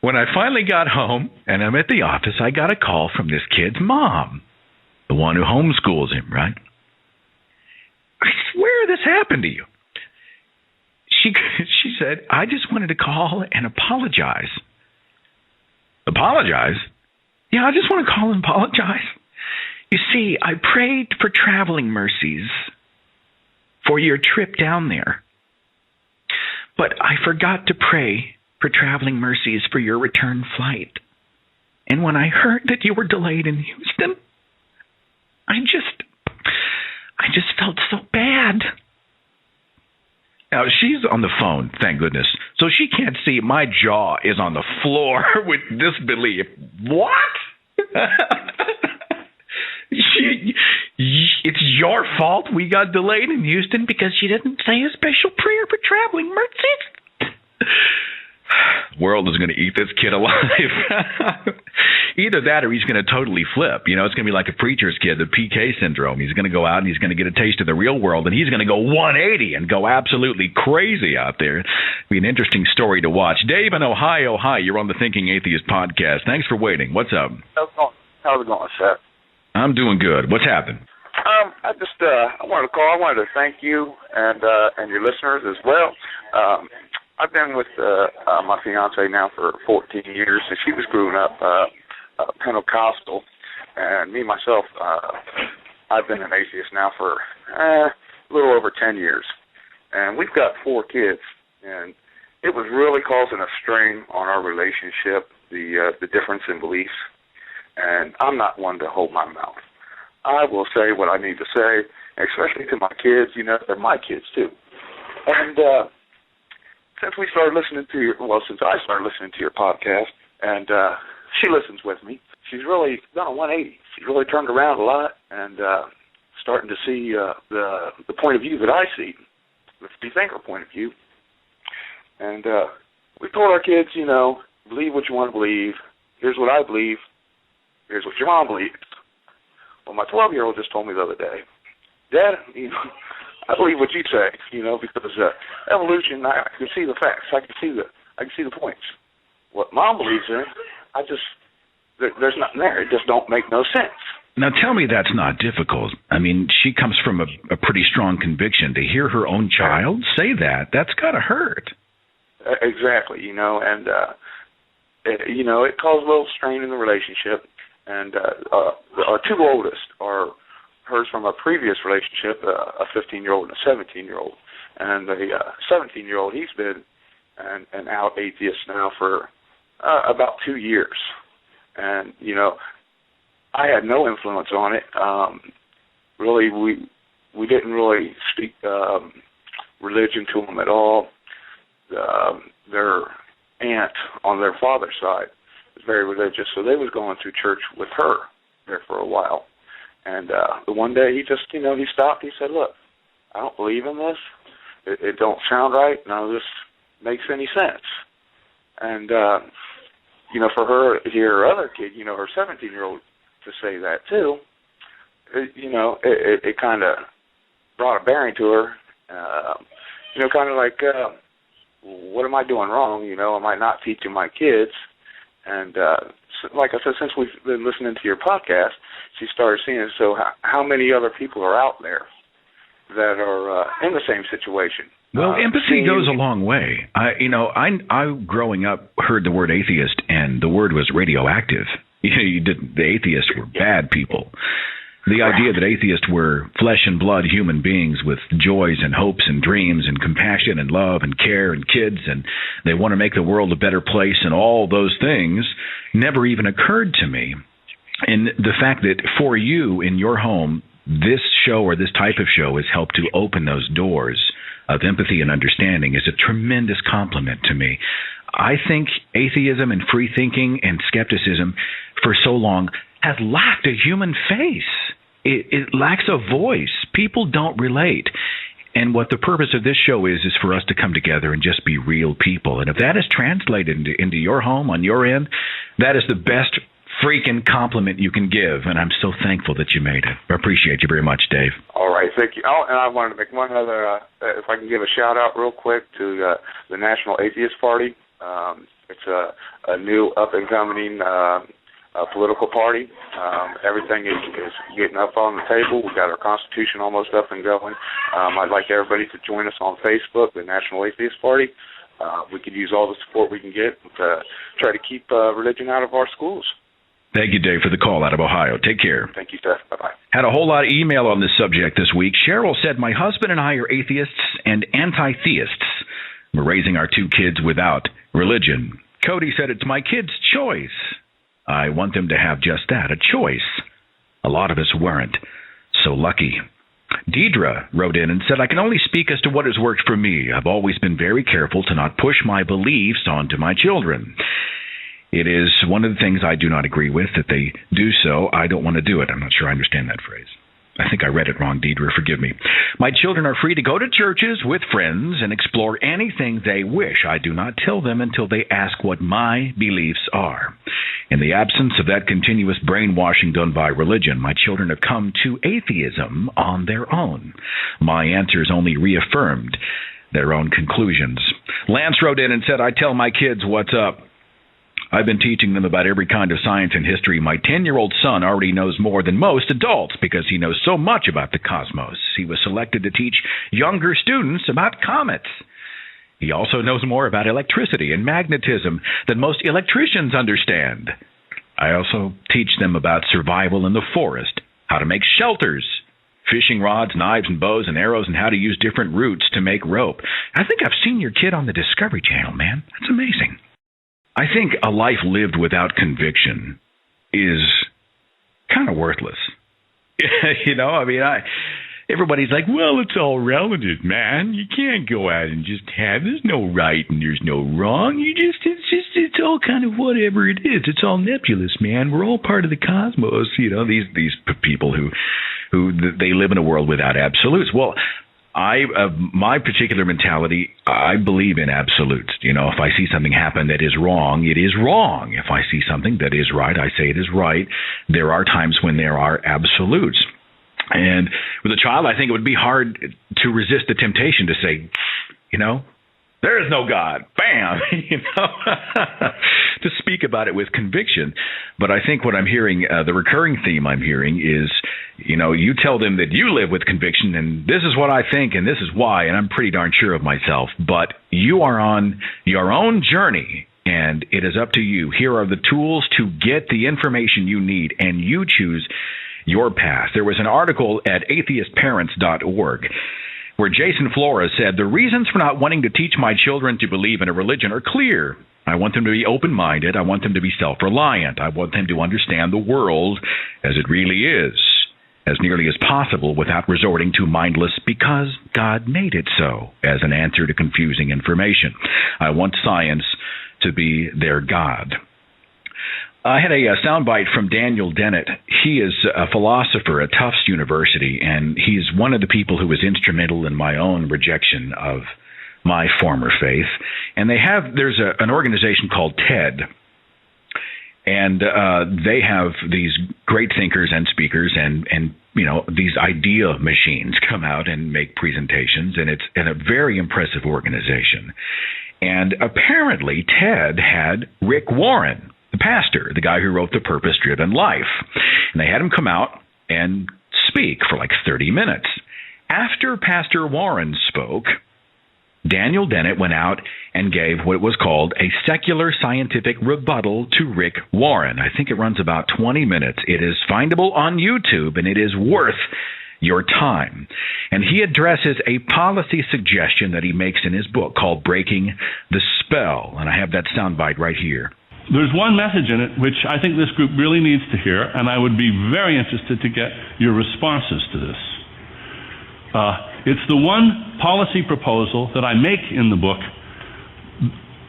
When I finally got home, and I'm at the office, I got a call from this kid's mom, the one who homeschools him, right? I swear this happened to you. She said, I just wanted to call and apologize. Apologize? Yeah, I just want to call and apologize. You see, I prayed for traveling mercies for your trip down there. But I forgot to pray for traveling mercies for your return flight. And when I heard that you were delayed in Houston, I just felt so bad. Now, she's on the phone, thank goodness. So she can't see my jaw is on the floor with disbelief. What? It's your fault we got delayed in Houston because you didn't say a special prayer for traveling mercies? World is going to eat this kid alive. Either that or he's going to totally flip. You know, it's going to be like a preacher's kid, the PK syndrome. He's going to go out and he's going to get a taste of the real world, and he's going to go 180 and go absolutely crazy out there. It'll be an interesting story to watch. Dave in Ohio, hi. You're on the Thinking Atheist podcast. Thanks for waiting. What's up? How's it going, sir? I'm doing good. What's happened? I wanted to call. I wanted to thank you and your listeners as well. I've been with my fiance now for 14 years, and she was growing up Pentecostal, and me myself, I've been an atheist now for a little over 10 years, and we've got 4 kids, and it was really causing a strain on our relationship, the difference in beliefs, and I'm not one to hold my mouth. I will say what I need to say, especially to my kids. You know, they're my kids too, and since I started listening to your podcast, and she listens with me, she's really done a 180. She's really turned around a lot, and starting to see the point of view that I see, the freethinker point of view. And we told our kids, you know, believe what you want to believe. Here's what I believe. Here's what your mom believes. Well, my 12-year-old just told me the other day, Dad, you know, I believe what you say, you know, because evolution, I can see the facts. I can see the points. What Mom believes in, there's nothing there. It just don't make no sense. Now, tell me that's not difficult. I mean, she comes from a pretty strong conviction. To hear her own child say that's got to hurt. Exactly, you know, and, you know, it caused a little strain in the relationship. And our 2 oldest are hers from a previous relationship, a 15-year-old and a 17-year-old. And the 17-year-old, he's been an out atheist now for about 2 years. And, you know, I had no influence on it. Really, we didn't really speak religion to them at all. Their aunt on their father's side was very religious, so they was going through church with her there for a while. And the one day he just, you know, he stopped. He said, look, I don't believe in this. It don't sound right. None of this makes any sense. And, for her to hear her other kid, her 17-year-old, to say that too, it kind of brought a bearing to her. Kind of like, what am I doing wrong? Am I not teaching my kids? And like I said, since we've been listening to your podcast, she started seeing, so how many other people are out there that are in the same situation? Well, empathy goes a long way. I growing up heard the word atheist, and the word was radioactive. The atheists were bad people. The idea that atheists were flesh and blood human beings with joys and hopes and dreams and compassion and love and care and kids, and they want to make the world a better place and all those things never even occurred to me. And the fact that for you in your home, this show or this type of show has helped to open those doors of empathy and understanding is a tremendous compliment to me. I think atheism and free thinking and skepticism for so long has lacked a human face. It lacks a voice. People don't relate. And what the purpose of this show is for us to come together and just be real people. And if that is translated into your home on your end, that is the best freaking compliment you can give. And I'm so thankful that you made it. I appreciate you very much, Dave. All right, thank you. Oh, and I wanted to make one other, if I can give a shout-out real quick to the National Atheist Party. It's a new up-and-coming political party. Everything is getting up on the table. We've got our Constitution almost up and going. I'd like everybody to join us on Facebook, the National Atheist Party. We could use all the support we can get to try to keep religion out of our schools. Thank you, Dave, for the call out of Ohio. Take care. Thank you, sir. Bye-bye. Had a whole lot of email on this subject this week. Cheryl said, my husband and I are atheists and anti-theists. We're raising our 2 kids without religion. Cody said, it's my kids' choice. I want them to have just that, a choice. A lot of us weren't. So lucky. Deidre wrote in and said, I can only speak as to what has worked for me. I've always been very careful to not push my beliefs onto my children. It is one of the things I do not agree with, that they do so. I don't want to do it. I'm not sure I understand that phrase. I think I read it wrong, Deidre. Forgive me. My children are free to go to churches with friends and explore anything they wish. I do not tell them until they ask what my beliefs are. In the absence of that continuous brainwashing done by religion, my children have come to atheism on their own. My answers only reaffirmed their own conclusions. Lance wrote in and said, I tell my kids what's up. I've been teaching them about every kind of science and history. My 10-year-old son already knows more than most adults because he knows so much about the cosmos. He was selected to teach younger students about comets. He also knows more about electricity and magnetism than most electricians understand. I also teach them about survival in the forest, how to make shelters, fishing rods, knives and bows and arrows, and how to use different roots to make rope. I think I've seen your kid on the Discovery Channel, man. That's amazing. I think a life lived without conviction is kind of worthless. Everybody's like, well, it's all relative, man. You can't go out and just there's no right and there's no wrong. It's all kind of whatever it is. It's all nebulous, man. We're all part of the cosmos. These people who they live in a world without absolutes. Well, my particular mentality, I believe in absolutes. If I see something happen that is wrong, it is wrong. If I see something that is right, I say it is right. There are times when there are absolutes. And with a child, I think it would be hard to resist the temptation to say, there is no God. Bam! To speak about it with conviction. But I think what I'm hearing, the recurring theme I'm hearing is, you tell them that you live with conviction and this is what I think and this is why, and I'm pretty darn sure of myself. But you are on your own journey and it is up to you. Here are the tools to get the information you need and you choose your path. There was an article at atheistparents.org where Jason Flores said, the reasons for not wanting to teach my children to believe in a religion are clear. I want them to be open-minded. I want them to be self-reliant. I want them to understand the world as it really is, as nearly as possible without resorting to mindless because God made it so as an answer to confusing information. I want science to be their God. I had a soundbite from Daniel Dennett. He is a philosopher at Tufts University, and he's one of the people who was instrumental in my own rejection of my former faith. And there's an organization called TED, And they have these great thinkers and speakers and these idea machines come out and make presentations, and it's a very impressive organization. And apparently Ted had Rick Warren, the pastor, the guy who wrote The Purpose-Driven Life. And they had him come out and speak for like 30 minutes. After Pastor Warren spoke, Daniel Dennett went out and gave what was called a secular scientific rebuttal to Rick Warren. I think it runs about 20 minutes. It is findable on YouTube, and it is worth your time. And he addresses a policy suggestion that he makes in his book called Breaking the Spell. And I have that soundbite right here. There's one message in it which I think this group really needs to hear, and I would be very interested to get your responses to this. It's the one policy proposal that I make in the book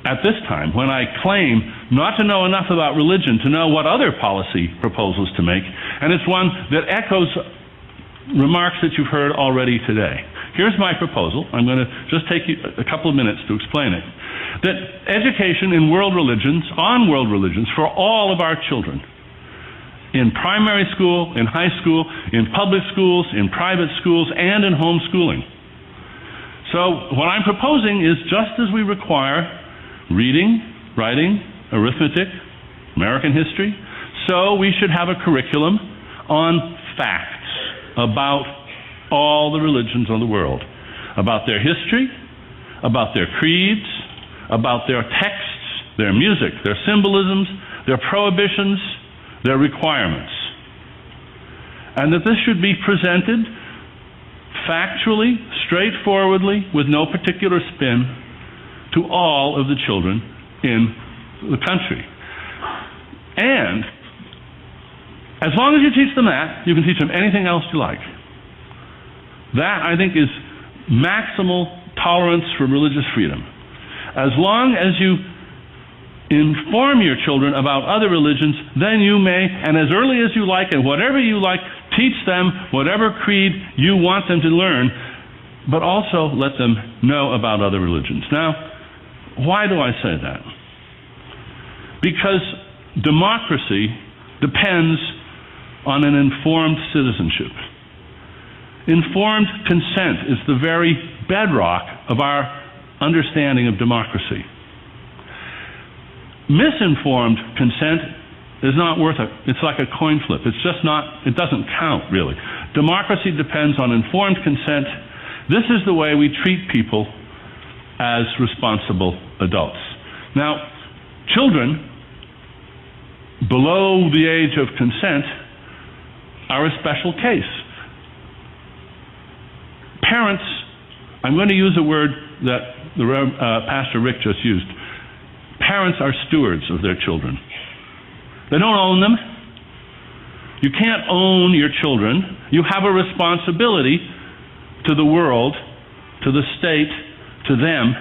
at this time, when I claim not to know enough about religion to know what other policy proposals to make, and it's one that echoes remarks that you've heard already today. Here's my proposal. I'm going to just take you a couple of minutes to explain it. That education in world religions, on world religions, for all of our children, in primary school, in high school, in public schools, in private schools, and in homeschooling. So what I'm proposing is just as we require reading, writing, arithmetic, American history, so we should have a curriculum on facts about all the religions of the world, about their history, about their creeds, about their texts, their music, their symbolisms, their prohibitions, their requirements. And that this should be presented factually, straightforwardly, with no particular spin, to all of the children in the country. And as long as you teach them that, you can teach them anything else you like. That, I think, is maximal tolerance for religious freedom. As long as you inform your children about other religions, then you may, and as early as you like, and whatever you like, teach them whatever creed you want them to learn, but also let them know about other religions. Now, why do I say that? Because democracy depends on an informed citizenship. Informed consent is the very bedrock of our understanding of democracy. Misinformed consent is not worth it. It's like a coin flip. It's just not, it doesn't count, really. Democracy depends on informed consent. This is the way we treat people as responsible adults. Now, children below the age of consent are a special case. Parents, I'm going to use a word that Pastor Rick just used. Parents are stewards of their children. They don't own them. You can't own your children. You have a responsibility to the world, to the state, to them,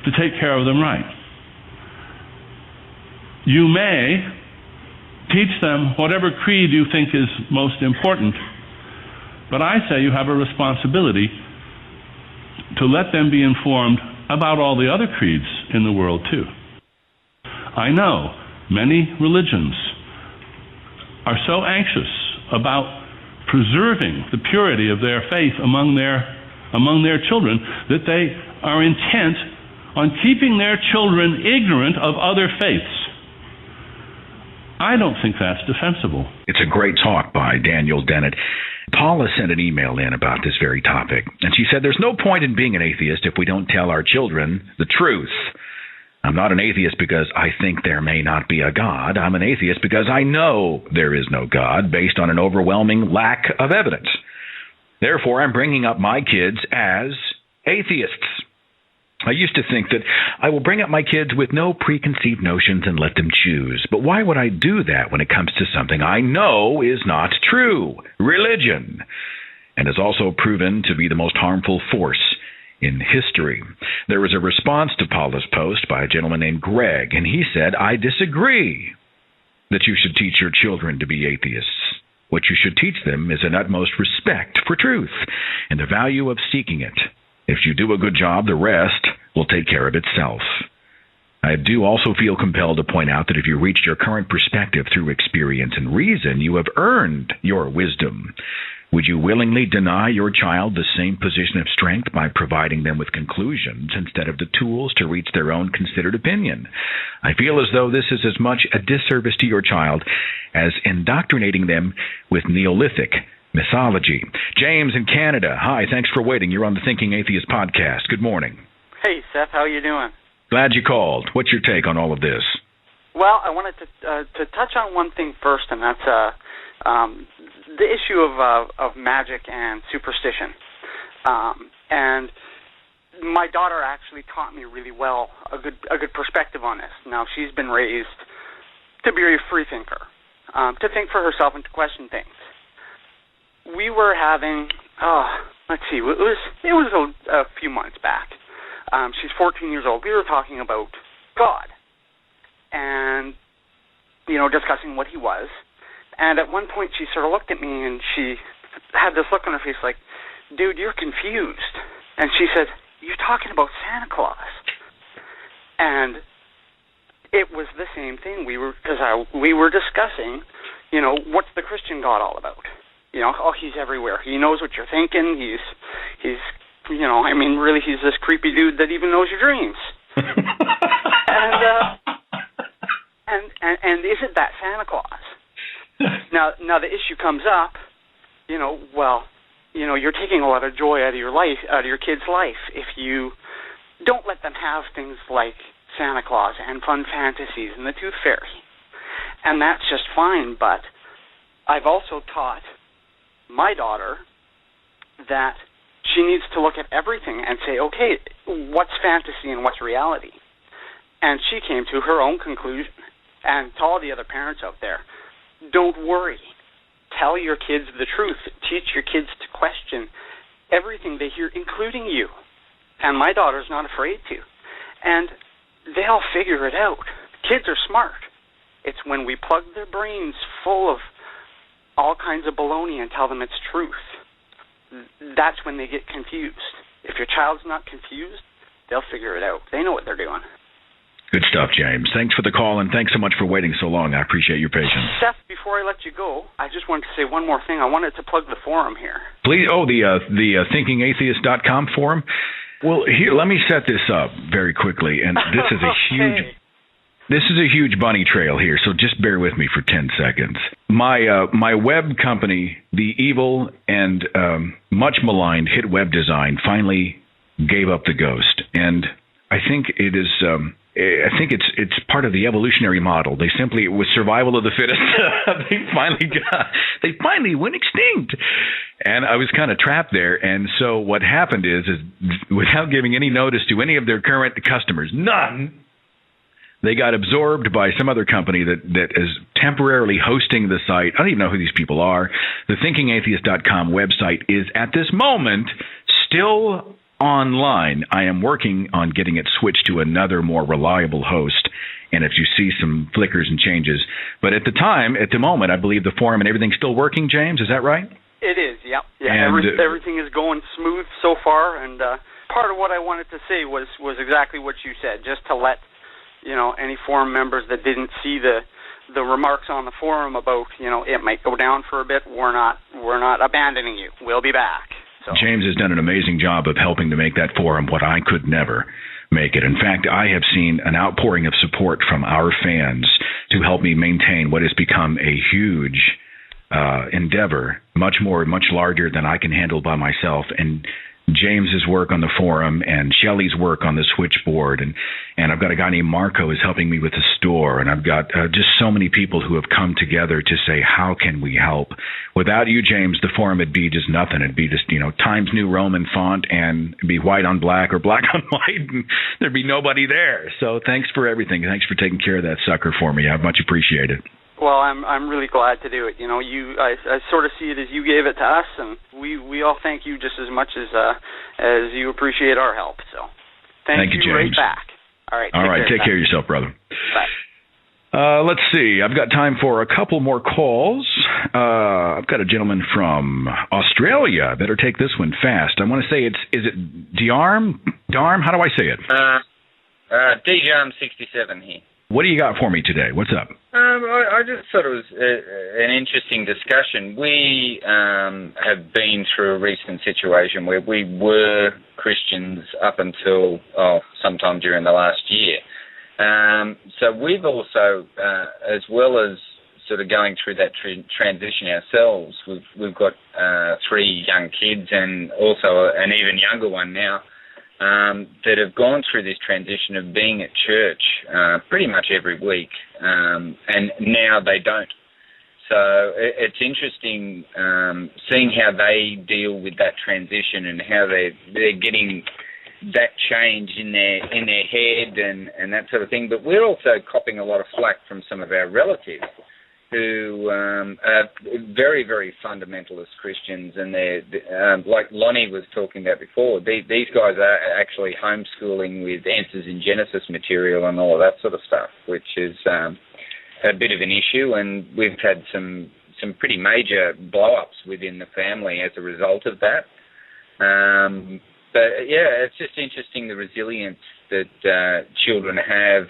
to take care of them right. You may teach them whatever creed you think is most important, but I say you have a responsibility to let them be informed about all the other creeds in the world too. I know many religions are so anxious about preserving the purity of their faith among their children that they are intent on keeping their children ignorant of other faiths. I don't think that's defensible. It's a great talk by Daniel Dennett. Paula sent an email in about this very topic, and she said, there's no point in being an atheist if we don't tell our children the truth. I'm not an atheist because I think there may not be a God. I'm an atheist because I know there is no God based on an overwhelming lack of evidence. Therefore, I'm bringing up my kids as atheists. I used to think that I will bring up my kids with no preconceived notions and let them choose. But why would I do that when it comes to something I know is not true? Religion. And is also proven to be the most harmful force in history. There was a response to Paula's post by a gentleman named Greg, and he said, I disagree that you should teach your children to be atheists. What you should teach them is an utmost respect for truth and the value of seeking it. If you do a good job, the rest will take care of itself. I do also feel compelled to point out that if you reached your current perspective through experience and reason, you have earned your wisdom. Would you willingly deny your child the same position of strength by providing them with conclusions instead of the tools to reach their own considered opinion? I feel as though this is as much a disservice to your child as indoctrinating them with Neolithic mythology. James in Canada. Hi, thanks for waiting. You're on the Thinking Atheist podcast. Good morning. Hey, Seth. How you doing? Glad you called. What's your take on all of this? Well, I wanted to touch on one thing first, and that's the issue of magic and superstition. And my daughter actually taught me really well a good perspective on this. Now, she's been raised to be a free thinker, to think for herself and to question things. We were having, let's see, it was a few months back. She's 14 years old. We were talking about God and, discussing what he was. And at one point, she sort of looked at me, and she had this look on her face like, dude, you're confused. And she said, you're talking about Santa Claus. And it was the same thing. We were discussing, what's the Christian God all about? He's everywhere. He knows what you're thinking. He's really, he's this creepy dude that even knows your dreams. and isn't that Santa Claus? Now the issue comes up, you're taking a lot of joy out of your kid's life if you don't let them have things like Santa Claus and fun fantasies and the Tooth Fairy. And that's just fine, but I've also taught my daughter that she needs to look at everything and say, okay, what's fantasy and what's reality? And she came to her own conclusion. And to all the other parents out there, don't worry. Tell your kids the truth. Teach your kids to question everything they hear, including you. And my daughter's not afraid to. And they'll figure it out. Kids are smart. It's when we plug their brains full of all kinds of baloney and tell them it's truth. That's when they get confused. If your child's not confused, they'll figure it out. They know what they're doing. Good stuff, James. Thanks for the call, and thanks so much for waiting so long. I appreciate your patience. Seth, before I let you go, I just wanted to say one more thing. I wanted to plug the forum here. Please. Oh, the thinkingatheist.com forum? Well, here, let me set this up very quickly, and this is a okay. This is a huge bunny trail here, so just bear with me for 10 seconds. My web company, the evil and much maligned Hit Web Design, finally gave up the ghost, and I think it is. I think it's part of the evolutionary model. It was survival of the fittest. They finally went extinct, and I was kind of trapped there. And so what happened is without giving any notice to any of their current customers, none. They got absorbed by some other company that is temporarily hosting the site. I don't even know who these people are. The thinkingatheist.com website is at this moment still online. I am working on getting it switched to another more reliable host. And if you see some flickers and changes, but at the moment, I believe the forum and everything's still working, James, is that right? It is, yeah. And everything is going smooth so far, and part of what I wanted to say was exactly what you said, just to let any forum members that didn't see the remarks on the forum about it might go down for a bit. We're not abandoning you. We'll be back. So. James has done an amazing job of helping to make that forum what I could never make it. In fact, I have seen an outpouring of support from our fans to help me maintain what has become a huge endeavor, much larger than I can handle by myself. And James's work on the forum and Shelley's work on the switchboard, and I've got a guy named Marco who's helping me with the store, and I've got just so many people who have come together to say, how can we help? Without you, James, the forum would be just nothing. It'd be just Times New Roman font, and it'd be white on black or black on white, and there'd be nobody there. So thanks for everything. Thanks for taking care of that sucker for me. I much appreciate it. Well, I'm really glad to do it. I sort of see it as you gave it to us, and we all thank you just as much as you appreciate our help. So thank you, James. Right back. All right. Take care of yourself, brother. Bye. Let's see. I've got time for a couple more calls. I've got a gentleman from Australia. Better take this one fast. I want to say is it Darm? How do I say it? DJ, I'm 67 here. What do you got for me today? What's up? I just thought it was an interesting discussion. We have been through a recent situation where we were Christians up until sometime during the last year. So we've also, as well as sort of going through that transition ourselves, we've got 3 young kids and also an even younger one now. That have gone through this transition of being at church pretty much every week, and now they don't. So it's interesting seeing how they deal with that transition and how they're getting that change in their head and that sort of thing. But we're also copping a lot of flack from some of our relatives who are very, very fundamentalist Christians, and they're like Lonnie was talking about before. These guys are actually homeschooling with Answers in Genesis material and all of that sort of stuff, which is a bit of an issue, and we've had some pretty major blow-ups within the family as a result of that. But yeah, it's just interesting the resilience that children have.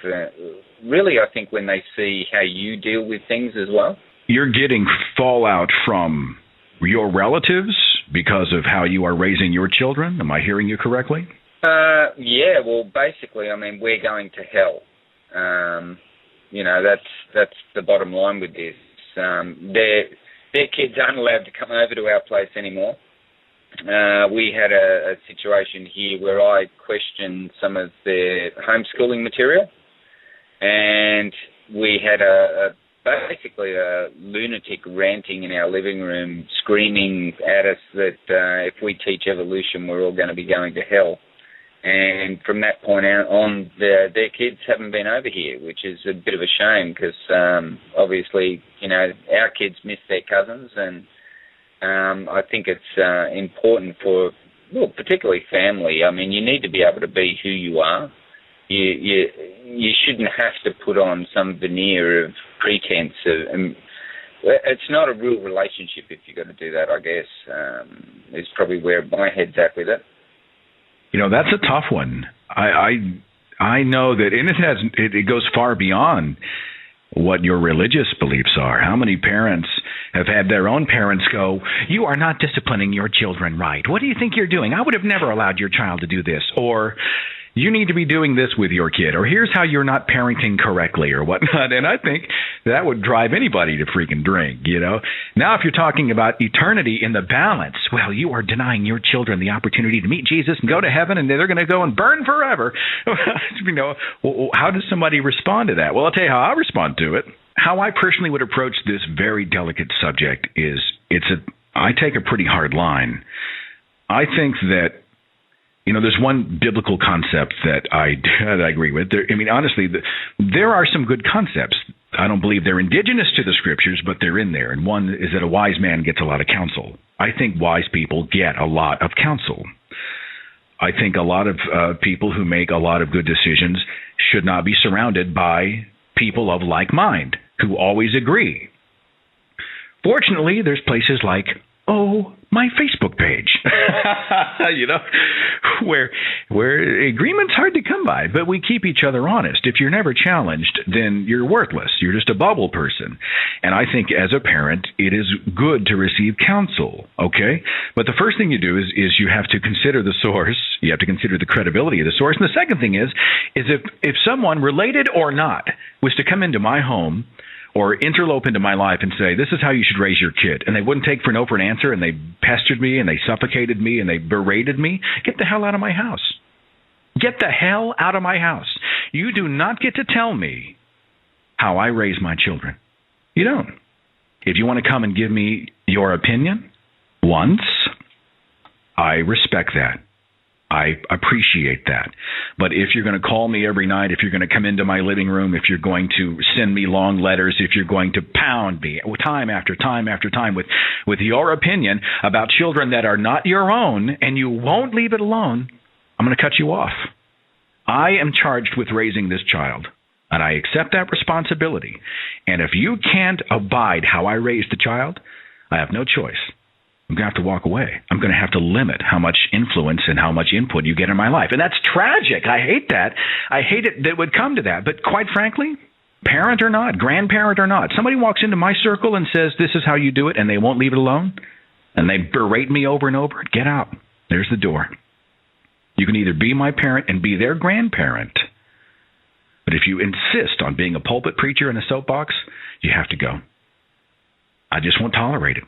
Really, I think when they see how you deal with things as well. You're getting fallout from your relatives because of how you are raising your children. Am I hearing you correctly? Yeah. Well, basically, I mean, we're going to hell. That's the bottom line with this. Their kids aren't allowed to come over to our place anymore. We had a situation here where I questioned some of their homeschooling material, and we had basically a lunatic ranting in our living room, screaming at us that if we teach evolution, we're all going to be going to hell. And from that point on, their kids haven't been over here, which is a bit of a shame because obviously, our kids miss their cousins, and I think it's important for, particularly family. I mean, you need to be able to be who you are. You shouldn't have to put on some veneer of pretense. It's not a real relationship if you've got to do that, I guess, is probably where my head's at with it. That's a tough one. I know that, and it goes far beyond what your religious beliefs are. How many parents have had their own parents go, "You are not disciplining your children right. What do you think you're doing? I would have never allowed your child to do this." Or, "You need to be doing this with your kid," or "Here's how you're not parenting correctly," or whatnot. And I think that would drive anybody to freaking drink, Now, if you're talking about eternity in the balance, well, you are denying your children the opportunity to meet Jesus and go to heaven, and they're going to go and burn forever. How does somebody respond to that? Well, I'll tell you how I respond to it. How I personally would approach this very delicate subject is I take a pretty hard line. I think that there's one biblical concept that I agree with. Honestly, there are some good concepts. I don't believe they're indigenous to the scriptures, but they're in there. And one is that a wise man gets a lot of counsel. I think wise people get a lot of counsel. I think a lot of people who make a lot of good decisions should not be surrounded by people of like mind who always agree. Fortunately, there's places like, my Facebook page, where agreement's hard to come by, but we keep each other honest. If you're never challenged, then you're worthless. You're just a bubble person. And I think as a parent, it is good to receive counsel, okay? But the first thing you do is you have to consider the source. You have to consider the credibility of the source. And the second thing is if someone, related or not, was to come into my home or interlope into my life and say, "This is how you should raise your kid," and they wouldn't take no for an answer, and they pestered me, and they suffocated me, and they berated me, get the hell out of my house. Get the hell out of my house. You do not get to tell me how I raise my children. You don't. If you want to come and give me your opinion once, I respect that. I appreciate that. But if you're going to call me every night, if you're going to come into my living room, if you're going to send me long letters, if you're going to pound me time after time after time with your opinion about children that are not your own, and you won't leave it alone, I'm going to cut you off. I am charged with raising this child, and I accept that responsibility. And if you can't abide how I raised the child, I have no choice I'm going to have to walk away. I'm going to have to limit how much influence and how much input you get in my life. And that's tragic. I hate that. I hate it that it would come to that. But quite frankly, parent or not, grandparent or not, somebody walks into my circle and says, this is how you do it, and they won't leave it alone, and they berate me over and over, get out. There's the door. You can either be my parent and be their grandparent, but if you insist on being a pulpit preacher in a soapbox, you have to go. I just won't tolerate it.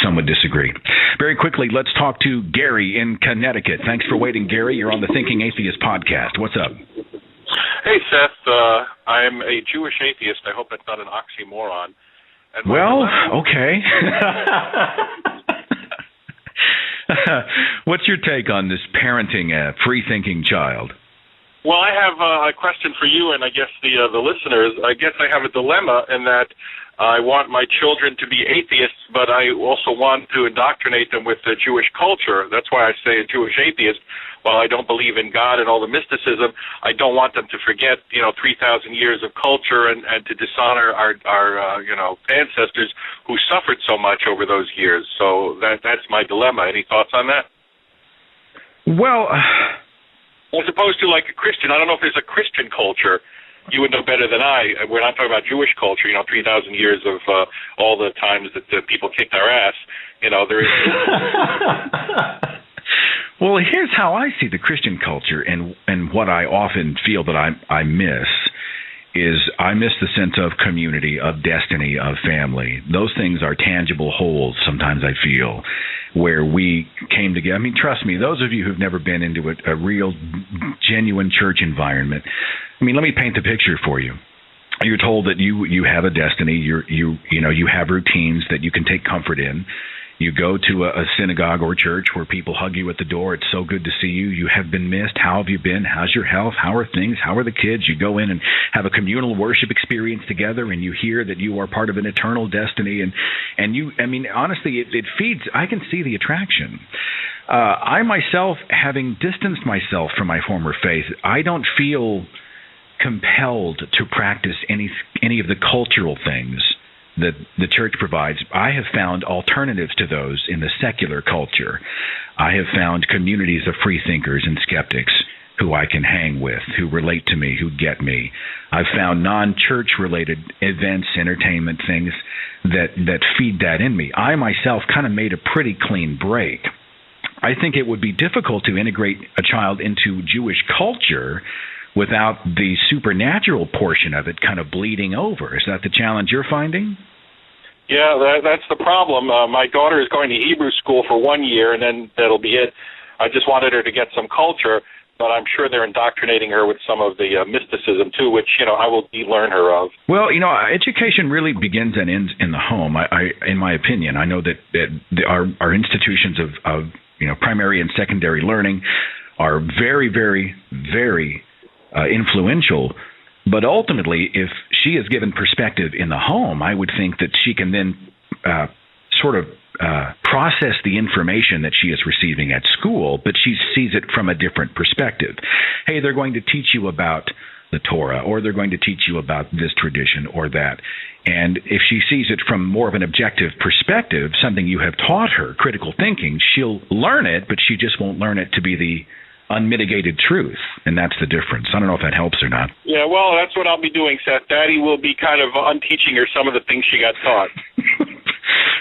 Some would disagree. Very quickly, let's talk to Gary in Connecticut. Thanks for waiting, Gary. You're on the Thinking Atheist podcast. What's up? Hey, Seth. I'm a Jewish atheist. I hope that's not an oxymoron. And okay. What's your take on this parenting a free-thinking child? Well, I have a question for you and I guess the listeners. I guess I have a dilemma in that I want my children to be atheists, but I also want to indoctrinate them with the Jewish culture. That's why I say a Jewish atheist. While I don't believe in God and all the mysticism, I don't want them to forget, 3,000 years of culture and to dishonor our ancestors who suffered so much over those years. So that's my dilemma. Any thoughts on that? Well, as opposed to like a Christian, I don't know if there's a Christian culture. You would know better than I. We're not talking about Jewish culture, 3,000 years of all the times that people kicked our ass. There is... Well, here's how I see the Christian culture, and what I often feel that I miss is I miss the sense of community, of destiny, of family. Those things are tangible wholes, sometimes I feel, where we came together. I mean, trust me, those of you who've never been into a real, genuine church environment, I mean, let me paint the picture for you. You're told that you have a destiny. You have routines that you can take comfort in. You go to a synagogue or church where people hug you at the door. It's so good to see you. You have been missed. How have you been? How's your health? How are things? How are the kids? You go in and have a communal worship experience together, and you hear that you are part of an eternal destiny. And you, I mean, honestly, it feeds. I can see the attraction. I myself, having distanced myself from my former faith, I don't feel compelled to practice any of the cultural things that the church provides. I have found alternatives to those in the secular culture. I have found communities of free thinkers and skeptics who I can hang with, who relate to me, who get me. I've found non-church related events, entertainment things that feed that in me. I myself kind of made a pretty clean break. I think it would be difficult to integrate a child into Jewish culture without the supernatural portion of it kind of bleeding over. Is that the challenge you're finding? Yeah, that's the problem. My daughter is going to Hebrew school for 1 year, and then that'll be it. I just wanted her to get some culture, but I'm sure they're indoctrinating her with some of the mysticism, too, which, I will learn her of. Well, education really begins and ends in the home. I in my opinion, I know that our institutions of primary and secondary learning are very, very, very influential, but ultimately, if she is given perspective in the home, I would think that she can then process the information that she is receiving at school, but she sees it from a different perspective. Hey, they're going to teach you about the Torah, or they're going to teach you about this tradition or that. And if she sees it from more of an objective perspective, something you have taught her, critical thinking, she'll learn it, but she just won't learn it to be the unmitigated truth, and that's the difference. I don't know if that helps or not. Yeah, well, that's what I'll be doing, Seth. Daddy will be kind of unteaching her some of the things she got taught.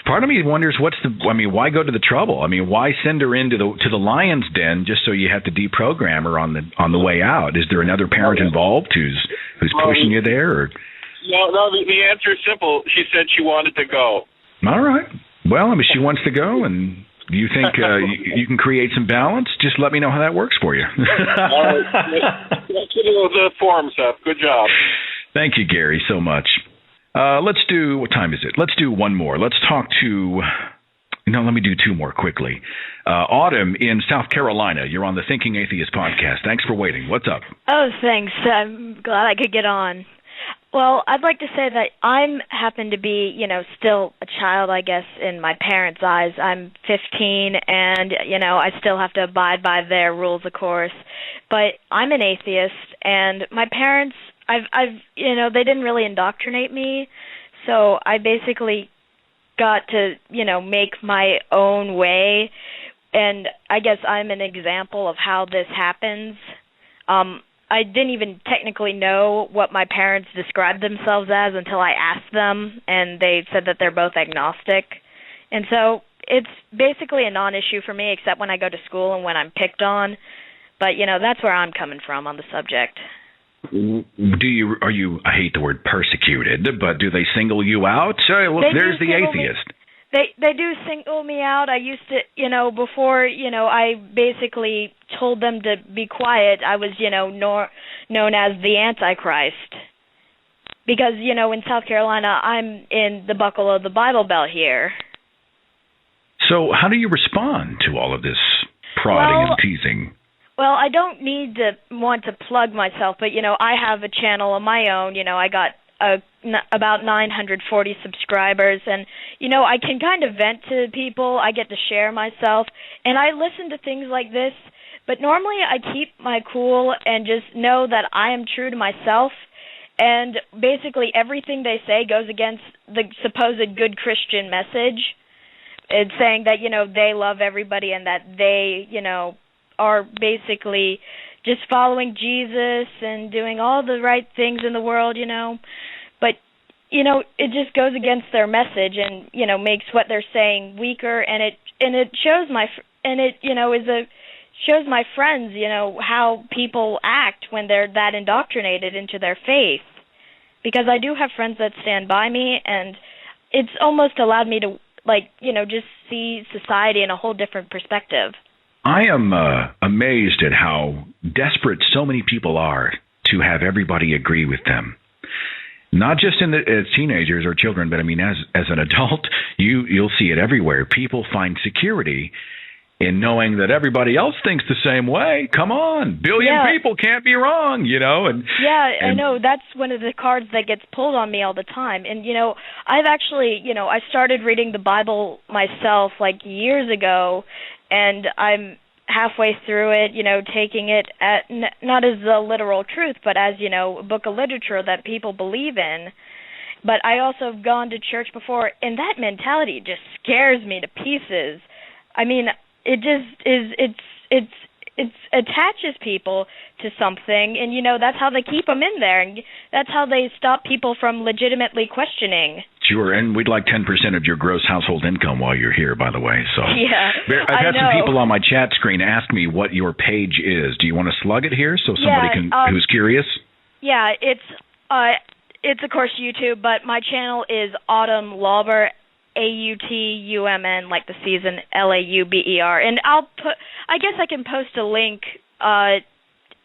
Part of me wonders why go to the trouble? I mean, why send her into the lion's den just so you have to deprogram her on the way out? Is there another parent involved who's pushing you there? Or? No, the answer is simple. She said she wanted to go. All right. Well, she wants to go, and do you think you can create some balance? Just let me know how that works for you. All right. The forum, Seth. Good job. Thank you, Gary, so much. What time is it? Let's do one more. Let's talk to, let me do two more quickly. Autumn in South Carolina, you're on the Thinking Atheist podcast. Thanks for waiting. What's up? Oh, thanks. I'm glad I could get on. Well, I'd like to say that I happen to be, still a child, I guess, in my parents' eyes. I'm 15, and, I still have to abide by their rules, of course. But I'm an atheist, and my parents, they didn't really indoctrinate me. So I basically got to, make my own way. And I guess I'm an example of how this happens. I didn't even technically know what my parents described themselves as until I asked them, and they said that they're both agnostic. And so it's basically a non-issue for me, except when I go to school and when I'm picked on. But, that's where I'm coming from on the subject. Are you, I hate the word persecuted, but do they single you out? Look, there's the atheist. They do single me out. I used to, before, I basically told them to be quiet. I was, known as the Antichrist. Because, in South Carolina, I'm in the buckle of the Bible Belt here. So how do you respond to all of this prodding and teasing? Well, I don't need to want to plug myself, but, I have a channel of my own. I got about 940 subscribers, and, I can kind of vent to people. I get to share myself, and I listen to things like this, but normally I keep my cool and just know that I am true to myself, and basically everything they say goes against the supposed good Christian message. It's saying that, they love everybody and that they, are basically just following Jesus and doing all the right things in the world, But, it just goes against their message and, makes what they're saying weaker, and it shows shows my friends, how people act when they're that indoctrinated into their faith. Because I do have friends that stand by me, and it's almost allowed me to, just see society in a whole different perspective. I am amazed at how desperate so many people are to have everybody agree with them. Not just as teenagers or children, but I mean, as an adult, you'll see it everywhere. People find security in knowing that everybody else thinks the same way. Come on, billion people can't be wrong, And I know that's one of the cards that gets pulled on me all the time. And I've actually, I started reading the Bible myself years ago, and I'm halfway through it, taking it at not as the literal truth, but as, a book of literature that people believe in. But I also have gone to church before, and that mentality just scares me to pieces. I mean, it just is, it attaches people to something, and, that's how they keep them in there, and that's how they stop people from legitimately questioning. Sure, and we'd like 10% of your gross household income while you're here, by the way. So yeah, I've had some people on my chat screen ask me what your page is. Do you want to slug it here so somebody who's curious? Yeah, it's of course YouTube, but my channel is Autumn Lauber, AUTUMN, like the season, LAUBER, and I guess I can post a link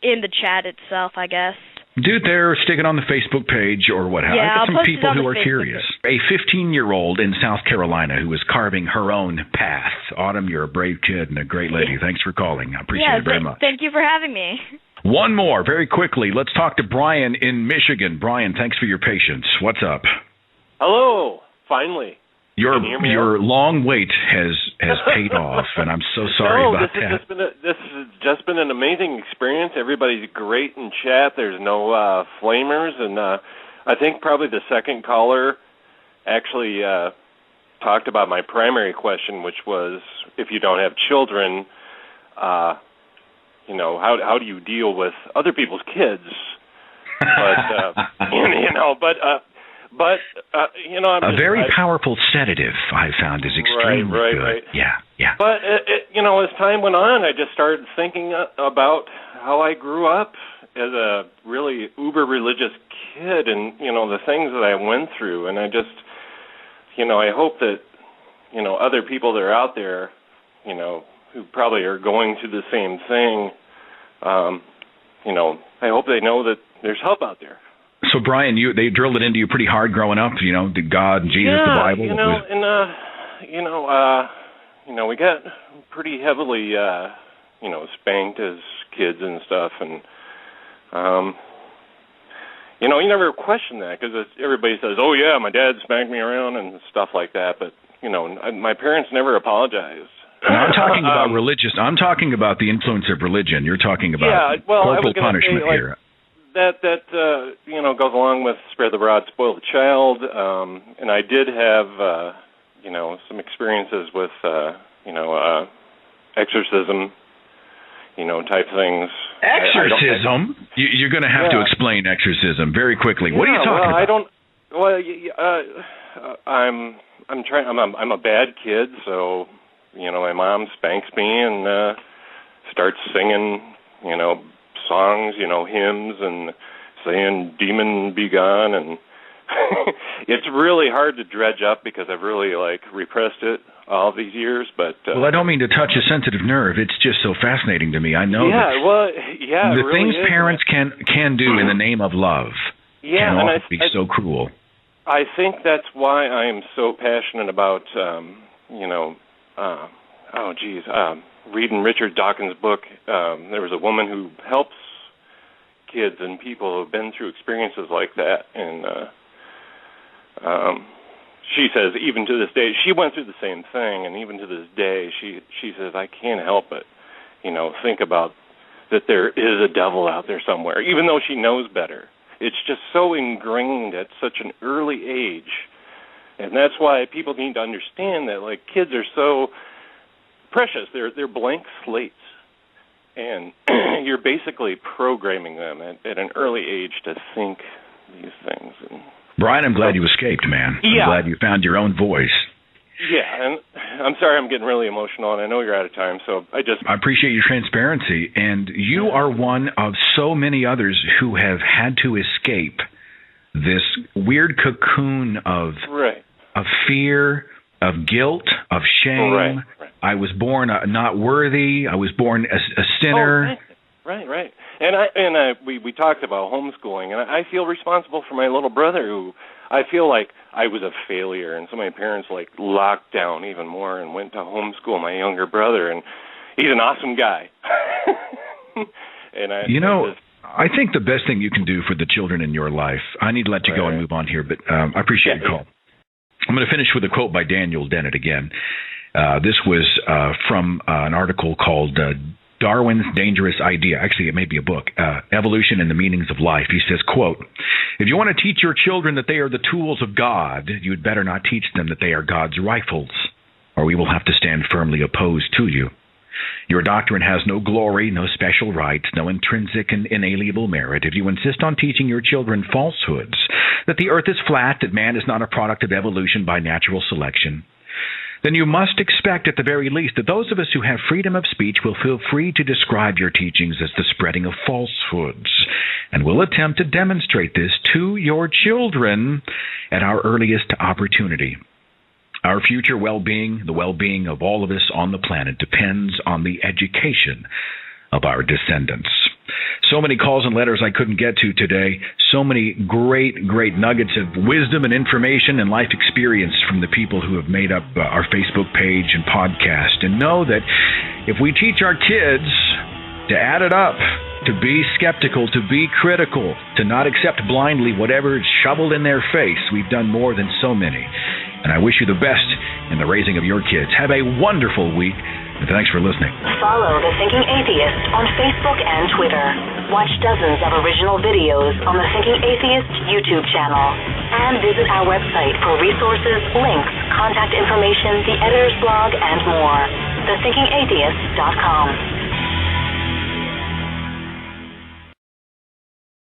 in the chat itself, I guess. Do it there, stick it on the Facebook page or what have you. Yeah, I've got some people who are Facebook curious. A 15-year-old in South Carolina who is carving her own path. Autumn, you're a brave kid and a great lady. Thanks for calling. I appreciate it very much. Thank you for having me. One more, very quickly. Let's talk to Brian in Michigan. Brian, thanks for your patience. What's up? Hello. Finally. Your long wait has paid off, and I'm so sorry about that. This has just been an amazing experience. Everybody's great in chat. There's no flamers, and I think probably the second caller actually talked about my primary question, which was if you don't have children, how do you deal with other people's kids? But a very powerful sedative I found is extremely good. Right. Yeah. But as time went on, I just started thinking about how I grew up as a really uber religious kid, and the things that I went through, and I just, I hope that other people that are out there, who probably are going through the same thing, I hope they know that there's help out there. So, Brian, they drilled it into you pretty hard growing up, the God, Jesus, the Bible. We got pretty heavily, spanked as kids and stuff, and, you never question that, because everybody says, oh, yeah, my dad spanked me around and stuff like that, but, my parents never apologized. Now, I'm talking about religious. I'm talking about the influence of religion. You're talking about corporal punishment here. That goes along with spare the rod, spoil the child. And I did have some experiences with, exorcism, type things. Exorcism? You're going to have to explain exorcism very quickly. What are you talking about? I'm a bad kid, so my mom spanks me and starts singing, songs, hymns, and saying "Demon be gone," and it's really hard to dredge up because I've really repressed it all these years. But well, I don't mean to touch a sensitive nerve. It's just so fascinating to me. I know the things parents can do in the name of love can often be so cruel. I think that's why I'm so passionate about reading Richard Dawkins' book. There was a woman who helps kids and people who have been through experiences like that, and she says even to this day, she went through the same thing, and even to this day, she says, I can't help but, think about that there is a devil out there somewhere, even though she knows better. It's just so ingrained at such an early age, and that's why people need to understand that, kids are so precious. They're blank slates, and you're basically programming them at an early age to think these things. And Brian, I'm glad you escaped, man. I'm glad you found your own voice. Yeah, and I'm sorry I'm getting really emotional, and I know you're out of time, so I appreciate your transparency, and you are one of so many others who have had to escape this weird cocoon of fear, of guilt, of shame. Right. I was born not worthy. I was born a sinner. Right. And we talked about homeschooling, and I feel responsible for my little brother, who I feel like I was a failure, and so my parents locked down even more and went to homeschool my younger brother, and he's an awesome guy. And I think the best thing you can do for the children in your life. I need to let you go and move on here, but I appreciate your call. I'm going to finish with a quote by Daniel Dennett again. This was from an article called Darwin's Dangerous Idea. Actually, it may be a book, Evolution and the Meanings of Life. He says, quote, if you want to teach your children that they are the tools of God, you had better not teach them that they are God's rifles, or we will have to stand firmly opposed to you. Your doctrine has no glory, no special rights, no intrinsic and inalienable merit. If you insist on teaching your children falsehoods, that the earth is flat, that man is not a product of evolution by natural selection, then you must expect at the very least that those of us who have freedom of speech will feel free to describe your teachings as the spreading of falsehoods, and will attempt to demonstrate this to your children at our earliest opportunity. Our future well-being, the well-being of all of us on the planet, depends on the education of our descendants. So many calls and letters I couldn't get to today. So many great nuggets of wisdom and information and life experience from the people who have made up our Facebook page and podcast. And know that if we teach our kids to add it up, to be skeptical, to be critical, to not accept blindly whatever is shoveled in their face, we've done more than so many. And I wish you the best in the raising of your kids. Have a wonderful week, and thanks for listening. Follow The Thinking Atheist on Facebook and Twitter. Watch dozens of original videos on the Thinking Atheist YouTube channel. And visit our website for resources, links, contact information, the editor's blog, and more. thethinkingatheist.com.